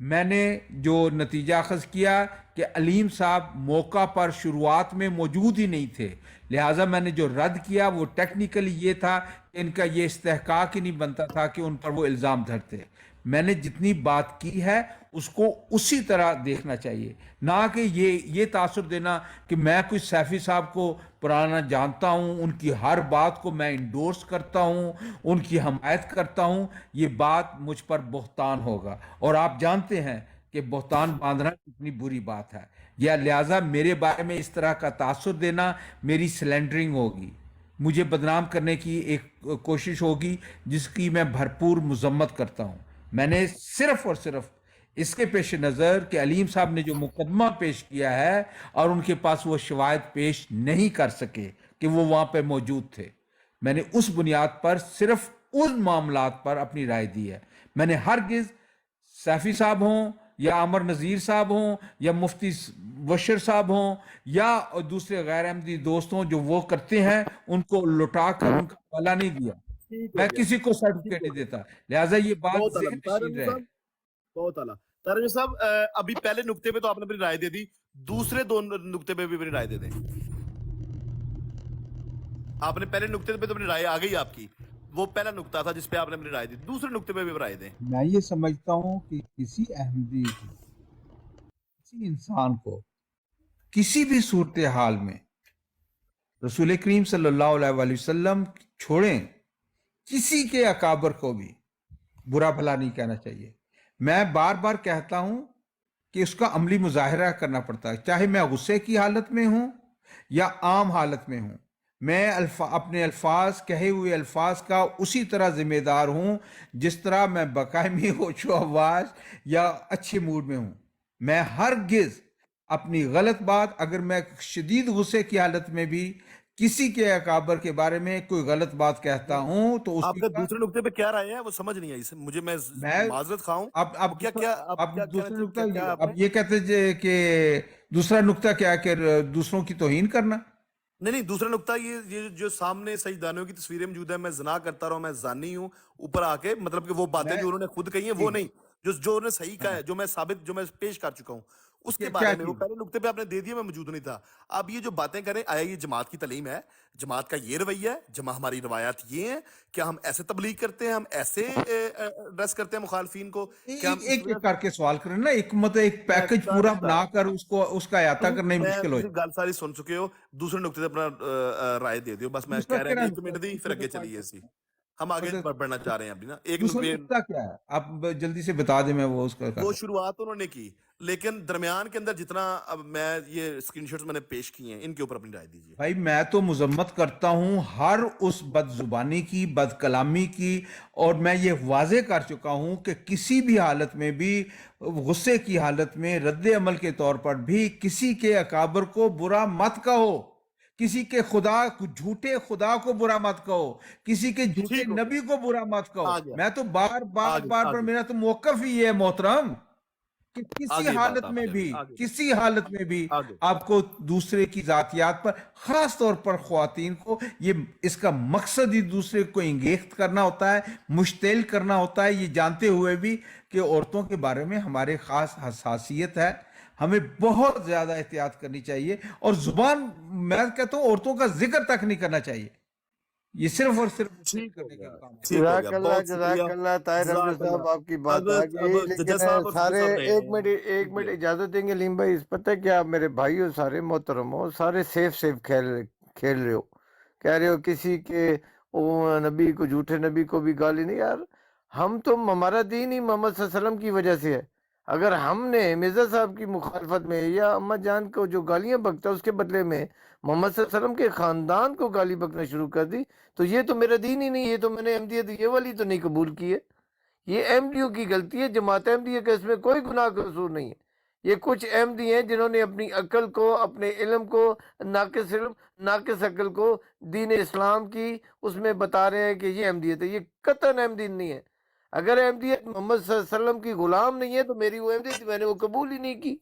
میں نے جو نتیجہ اخذ کیا کہ علیم صاحب موقع پر شروعات میں موجود ہی نہیں تھے، لہٰذا میں نے جو رد کیا وہ ٹیکنیکلی یہ تھا کہ ان کا یہ استحقاق ہی نہیں بنتا تھا کہ ان پر وہ الزام دھرتے۔ میں نے جتنی بات کی ہے اس کو اسی طرح دیکھنا چاہیے، نہ کہ یہ تاثر دینا کہ میں کوئی سیفی صاحب کو پرانا جانتا ہوں، ان کی ہر بات کو میں انڈورس کرتا ہوں، ان کی حمایت کرتا ہوں۔ یہ بات مجھ پر بہتان ہوگا، اور آپ جانتے ہیں کہ بہتان باندھنا کتنی بری بات ہے، یا لہٰذا میرے بارے میں اس طرح کا تاثر دینا میری سلینڈرنگ ہوگی، مجھے بدنام کرنے کی ایک کوشش ہوگی جس کی میں بھرپور مذمت کرتا ہوں۔ میں نے صرف اور صرف اس کے پیش نظر کہ علیم صاحب نے جو مقدمہ پیش کیا ہے اور ان کے پاس وہ شواہد پیش نہیں کر سکے کہ وہ وہاں پہ موجود تھے، میں نے اس بنیاد پر صرف ان معاملات پر اپنی رائے دی ہے۔ میں نے ہرگز سیفی صاحب ہوں یا عمر نذیر صاحب ہوں یا مفتی بشر صاحب ہوں یا دوسرے غیر احمدی دوست ہوں جو وہ کرتے ہیں، ان کو لٹا کر ان کا پلا نہیں دیا، میں کسی کو سرٹیفکیٹ نہیں دیتا، لہٰذا یہ بات بہت اعلیٰ ذہن طاہر نشین رمضی رہے۔ صاحب، بہت اعلیٰ طاہر رمضی صاحب، ابھی پہلے نقطے پہ تو آپ نے اپنی رائے دے دی، دوسرے دو نقطے پہ بھی اپنی رائے دے دیں۔ آپ نے پہلے نقطے پہ تو اپنی رائے آ گئی آپ کی، وہ پہلا نقطہ تھا جس پہ آپ نے اپنی رائے دی، دوسرے نقطے پہ بھی رائے دیں۔ میں یہ سمجھتا ہوں کہ کسی احمدی کو، کسی انسان کو کسی بھی صورتحال میں رسول کریم صلی اللہ علیہ وآلہ وسلم چھوڑیں، کسی کے اکابر کو بھی برا بھلا نہیں کہنا چاہیے۔ میں بار بار کہتا ہوں کہ اس کا عملی مظاہرہ کرنا پڑتا ہے، چاہے میں غصے کی حالت میں ہوں یا عام حالت میں ہوں، میں اپنے الفاظ، کہے ہوئے الفاظ کا اسی طرح ذمہ دار ہوں جس طرح میں بقائمی ہوش و حواس یا اچھے موڈ میں ہوں۔ میں ہرگز اپنی غلط بات، اگر میں شدید غصے کی حالت میں بھی کسی کے اکابر کے بارے میں کوئی غلط بات کہتا ہوں تو آپ اسی کا کا دوسرے نقطے پہ کیا رائے ہے وہ سمجھ نہیں آئی مجھے، میں میں معذرت خواہ ہوں، اب کیا کہنا دوسرا نقطہ کیا آپ اب نے؟ یہ کہتے کہ دوسرا نقطہ کیا کہ دوسروں کی توہین کرنا۔ نہیں، دوسرا نقطہ یہ جو سامنے سجدانیوں کی تصویریں موجود ہیں، میں زنا کرتا رہا ہوں، میں زانی ہوں، اوپر آ کے مطلب کہ وہ باتیں جو انہوں نے خود کہی ہیں وہ نہیں، جو انہوں نے صحیح کہا ہے، جو میں ثابت، جو میں پیش کر چکا ہوں اس کے بارے میں، وہ پہلے نقطے پہ آپ نے دے دیا، میں موجود نہیں تھا۔ اب یہ جو باتیں کریں، آیا یہ جماعت کی تعلیم ہے، جماعت کا یہ رویہ ہے، ہماری روایات یہ ہیں، کیا ہم ایسے تبلیغ کرتے ہیں، ہم ایسے ایڈریس کرتے ہیں مخالفین کو، کیا ہم ایک ایک کر کے سوال کریں نا، ایک مطلب ایک پیکج پورا بنا کر اس کا احاطہ کرنا مشکل ہو جائے۔ گل ساری سن چکے ہو، دوسرے نقطے سے اپنا رائے دے دیو، بس میں کہہ رہا ہوں 1 منٹ دی، پھر اگے چلیے اسی، ہم آگے بڑھنا چاہ رہے ہیں ابھی نا۔ ایک دوسرا نقطہ کیا ہے آپ جلدی سے بتا دیں، میں وہ اس کا وہ شروعات انہوں نے کی، لیکن درمیان کے اندر جتنا اب میں یہ اسکرین شاٹس میں نے پیش کیے ہیں ان کے اوپر اپنی رائے دیجیے۔ بھائی میں تو مذمت کرتا ہوں ہر اس بد زبانی کی، بد کلامی کی، اور میں یہ واضح کر چکا ہوں کہ کسی بھی حالت میں بھی، غصے کی حالت میں، رد عمل کے طور پر بھی کسی کے اکابر کو برا مت کہو، کسی کے جھوٹے خدا کو برا مت کہو، کسی کے جھوٹے نبی کو برا مت کہو۔ میں تو بار میرا تو موقف ہی ہے محترم کہ کسی حالت میں بھی آپ کو دوسرے کی ذاتیات پر، خاص طور پر خواتین کو، اس کا مقصد ہی دوسرے کو انگیخت کرنا ہوتا ہے، مشتعل کرنا ہوتا ہے، یہ جانتے ہوئے بھی کہ عورتوں کے بارے میں ہمارے خاص حساسیت ہے، ہمیں بہت زیادہ احتیاط کرنی چاہیے، اور زبان، میں کہتا ہوں عورتوں کا ذکر تک نہیں کرنا چاہیے، یہ صرف اور صرف کرنے کا کام ہے۔ جزاک اللہ طاہر رمضی صاحب، آپ کی بات آ گئی، لیکن سارے ایک منٹ اجازت دیں گے علیم بھائی، پتہ ہے کیا میرے بھائیوں، سارے محترم ہو، سارے سیف کھیل رہے ہو، کہہ رہے ہو کسی کے نبی کو، جھوٹے نبی کو بھی گالی نہیں، یار ہم تو، ہمارا دین ہی محمد صلی اللہ علیہ وسلم کی وجہ سے ہے، اگر ہم نے مرزا صاحب کی مخالفت میں یا اماں جان کو جو گالیاں بکتا ہے اس کے بدلے میں محمد صلی اللہ علیہ وسلم کے خاندان کو گالی بکنا شروع کر دی، تو یہ تو میرا دین ہی نہیں، یہ تو میں نے احمدیت یہ والی تو نہیں قبول کی ہے، یہ احمدیوں کی غلطی ہے، جماعت احمدیہ کا اس میں کوئی گناہ کا قصور نہیں ہے، یہ کچھ احمدی ہیں جنہوں نے اپنی عقل کو، اپنے علم کو، ناقص علم ناقص عقل کو دین اسلام کی اس میں بتا رہے ہیں کہ یہ احمدیت ہے، یہ قطعاً احمدیت نہیں ہے۔ اگر احمدیت محمد صلی اللہ علیہ وسلم کی غلام نہیں ہے تو میری وہ احمدیت میں نے وہ قبول ہی نہیں کی،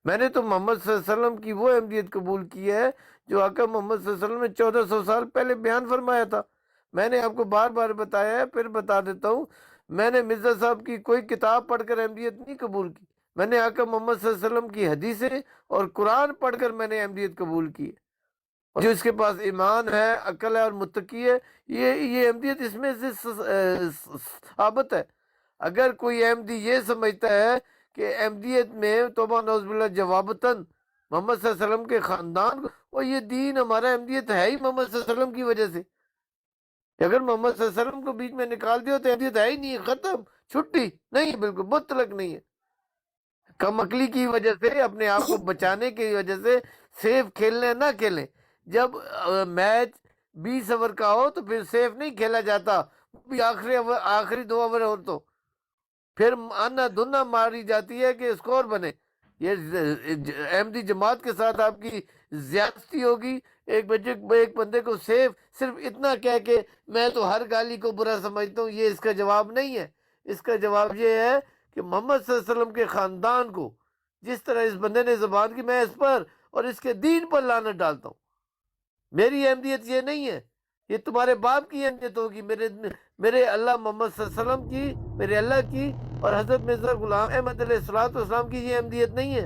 میں نے تو محمد صلی اللہ علیہ وسلم کی وہ احمدیت قبول کی ہے جو آقا محمد صلی اللہ علیہ وسلم نے 1400 سال پہلے بیان فرمایا تھا۔ میں نے آپ کو بار بار بتایا ہے، پھر بتا دیتا ہوں، میں نے مرزا صاحب کی کوئی کتاب پڑھ کر احمدیت نہیں قبول کی، میں نے آقا محمد صلی اللہ علیہ وسلم کی حدیثیں اور قرآن پڑھ کر میں نے احمدیت قبول کی ہے۔ جو اس کے پاس ایمان ہے، عقل ہے اور متقی ہے، یہ احمدیت اس میں سے ثابت ہے۔ اگر کوئی احمدی یہ سمجھتا ہے کہ احمدیت میں توبہ نعوذ باللہ جوابتاً محمد صلی اللہ علیہ وسلم کے خاندان کو، اور یہ دین ہمارا احمدیت ہے ہی محمد صلی اللہ علیہ وسلم کی وجہ سے۔ اگر محمد صلی اللہ علیہ وسلم کو بیچ میں نکال دیا تو احمدیت ہے ہی نہیں، ختم، چھٹی نہیں، بالکل مطلق نہیں ہے۔ کم عقلی کی وجہ سے، اپنے آپ کو بچانے کی وجہ سے سیف کھیلنے نہ کھیلیں۔ جب میچ 20 اوور کا ہو تو پھر سیف نہیں کھیلا جاتا، بھی آخری 2 اوور ہو تو پھر آنا دھنا ماری جاتی ہے کہ اسکور بنے۔ یہ احمدی جماعت کے ساتھ آپ کی زیادتی ہوگی۔ ایک بندے کو سیف صرف اتنا کہہ کہ میں تو ہر گالی کو برا سمجھتا ہوں، یہ اس کا جواب نہیں ہے۔ اس کا جواب یہ ہے کہ محمد صلی اللہ علیہ وسلم کے خاندان کو جس طرح اس بندے نے زبان کی، میں اس پر اور اس کے دین پر لعنت ڈالتا ہوں۔ میری احمدیت یہ نہیں ہے، یہ تمہارے باپ کی احمدیت ہوگی، میرے اللہ محمد صلی اللہ علیہ وسلم کی، میرے اللہ کی اور حضرت مرزا غلام احمد علیہ السلام کی یہ احمدیت نہیں ہے۔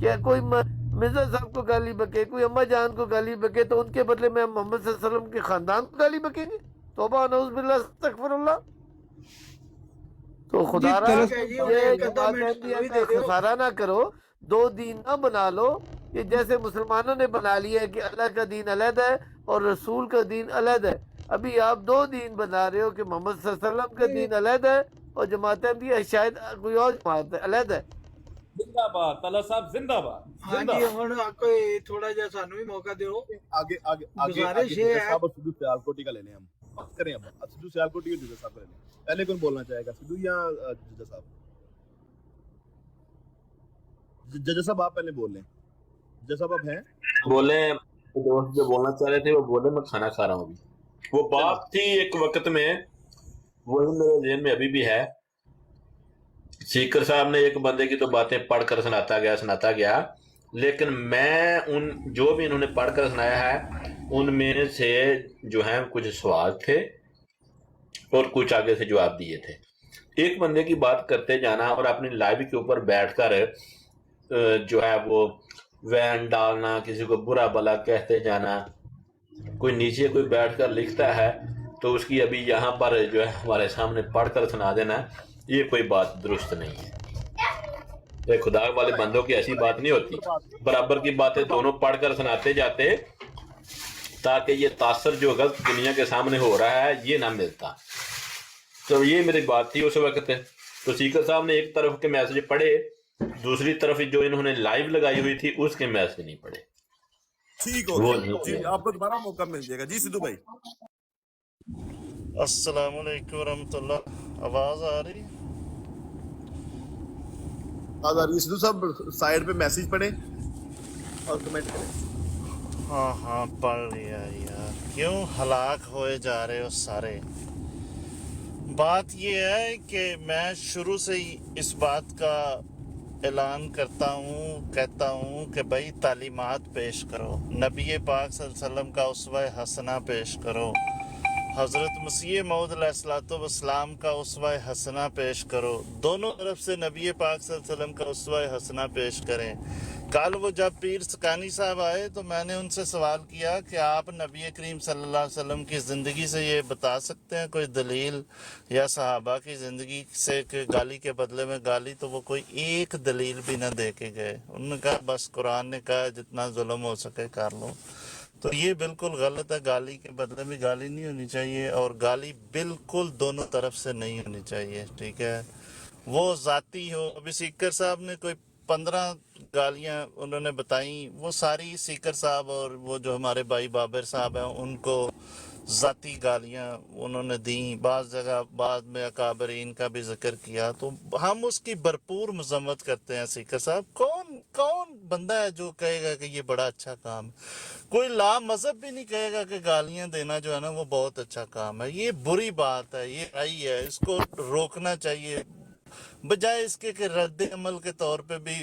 کیا کوئی مرزا صاحب کو گالی بکے، کوئی اماں جان کو گالی بکے تو ان کے بدلے میں محمد صلی اللہ علیہ وسلم کے خاندان کو گالی بکیں گے؟ توبہ نعوذ باللہ استغفر اللہ۔ تو خدا را یہ جماعت احمدیت کا خسارہ نہ کرو، 2 دین نہ بنا لو کہ جیسے مسلمانوں نے بنا لیا ہے کہ اللہ کا دین علیحدہ ہے اور رسول کا دین علیحدہ ہے۔ ابھی آپ 2 دین بنا رہے ہو کہ محمد صلی اللہ علیہ وسلم کا دین علیحدہ ہے اور جماعت احمدیہ شاید کوئی اور جماعت علیحدہ ہے۔ زندہ باد طلعت صاحب، زندہ باد۔ ہاں جی، ہن کوئی تھوڑا جہا سانو بھی موقع دیو۔ آگے گزارش یہ ہے، صاحب اور سدھو سیالکوٹی کا لینے ہم بات کریں۔ اب سدھو سیالکوٹی اور ججا صاحب کا لینے، پہلے کون بولنا چاہے گا، سدھو یا ججا صاحب؟ ججا صاحب آپ پہلے بول لیں۔ ججا صاحب آپ ہیں؟ بولے دوست جو بولنا چاہ رہے تھے وہ بولے، میں کھانا کھا رہا ہوں ابھی۔ وہ بات تھی ایک وقت میں، وہی میرے ذہن میں ابھی بھی ہے۔ سیکر صاحب نے ایک بندے کی تو باتیں پڑھ کر سناتا گیا، لیکن میں جو بھی انہوں نے پڑھ کر سنایا ہے ان میں سے جو ہیں کچھ سوال تھے اور کچھ آگے سے جواب دیے تھے۔ ایک بندے کی بات کرتے جانا اور اپنی لائیو کے اوپر بیٹھ کر جو ہے وہ وین ڈالنا، کسی کو برا بلا کہتے جانا، کوئی نیچے کوئی بیٹھ کر لکھتا ہے تو اس کی ابھی یہاں پر جو ہے ہمارے سامنے پڑھ کر سنا دینا، یہ کوئی بات درست نہیں ہے۔ خدا والے بندوں کی ایسی بات نہیں ہوتی، برابر کی باتیں دونوں پڑھ کر سناتے جاتے تاکہ یہ تاثر جو غلط دنیا کے سامنے ہو رہا ہے یہ نہ ملتا۔ تو یہ میری بات تھی اس وقت۔ تو سیکر صاحب نے ایک طرف کے میسج پڑھے، دوسری طرف جو انہوں نے لائیو لگائی ہوئی تھی اس کے میسج نہیں پڑھے۔ ٹھیک ہو گیا جی، آپ کو دوبارہ موقع مل جائے گا۔ جی سدھو بھائی۔ السلام علیکم ورحمۃ اللہ، آواز آ رہی؟ سدھو صاحب سائڈ پہ میسج پڑھیں اور کمنٹ کریں۔ ہاں پڑھ لیا یار، کیوں ہلاک ہوئے جا رہے ہو سارے؟ بات یہ ہے کہ میں شروع سے ہی اس بات کا اعلان کرتا ہوں، کہتا ہوں کہ بھائی تعلیمات پیش کرو، نبی پاک صلی اللہ علیہ وسلم کا اسوہ حسنہ پیش کرو، حضرت مسیح موعود علیہ السلام کا اسوہ حسنہ پیش کرو، دونوں طرف سے نبی پاک صلی اللہ علیہ وسلم کا اسوہ حسنہ پیش کریں۔ کل وہ جب پیر سکانی صاحب آئے تو میں نے ان سے سوال کیا کہ آپ نبی کریم صلی اللہ علیہ وسلم کی زندگی سے یہ بتا سکتے ہیں کوئی دلیل، یا صحابہ کی زندگی سے کہ گالی کے بدلے میں گالی؟ تو وہ کوئی ایک دلیل بھی نہ دے کے گئے۔ انہوں نے کہا بس قرآن نے کہا جتنا ظلم ہو سکے کر لو۔ تو یہ بالکل غلط ہے، گالی کے بدلے میں گالی نہیں ہونی چاہیے، اور گالی بالکل دونوں طرف سے نہیں ہونی چاہیے، ٹھیک ہے؟ وہ ذاتی ہو، ابھی سیکر صاحب نے کوئی 15 گالیاں انہوں نے بتائیں، وہ ساری سیکر صاحب اور وہ جو ہمارے بھائی بابر صاحب ہیں ان کو ذاتی گالیاں انہوں نے دیں، بعض جگہ بعد میں اکابرین کا بھی ذکر کیا، تو ہم اس کی بھرپور مذمت کرتے ہیں۔ سیکر صاحب کون بندہ ہے جو کہے گا کہ یہ بڑا اچھا کام ہے؟ کوئی لا مذہب بھی نہیں کہے گا کہ گالیاں دینا جو ہے نا وہ بہت اچھا کام ہے۔ یہ بری بات ہے، یہ آئی ہے، اس کو روکنا چاہیے، بجائے اس کے کہ رد عمل کے طور پہ بھی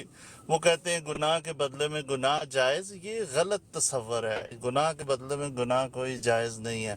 وہ کہتے ہیں گناہ کے بدلے میں گناہ جائز۔ یہ غلط تصور ہے، گناہ کے بدلے میں گناہ کوئی جائز نہیں ہے۔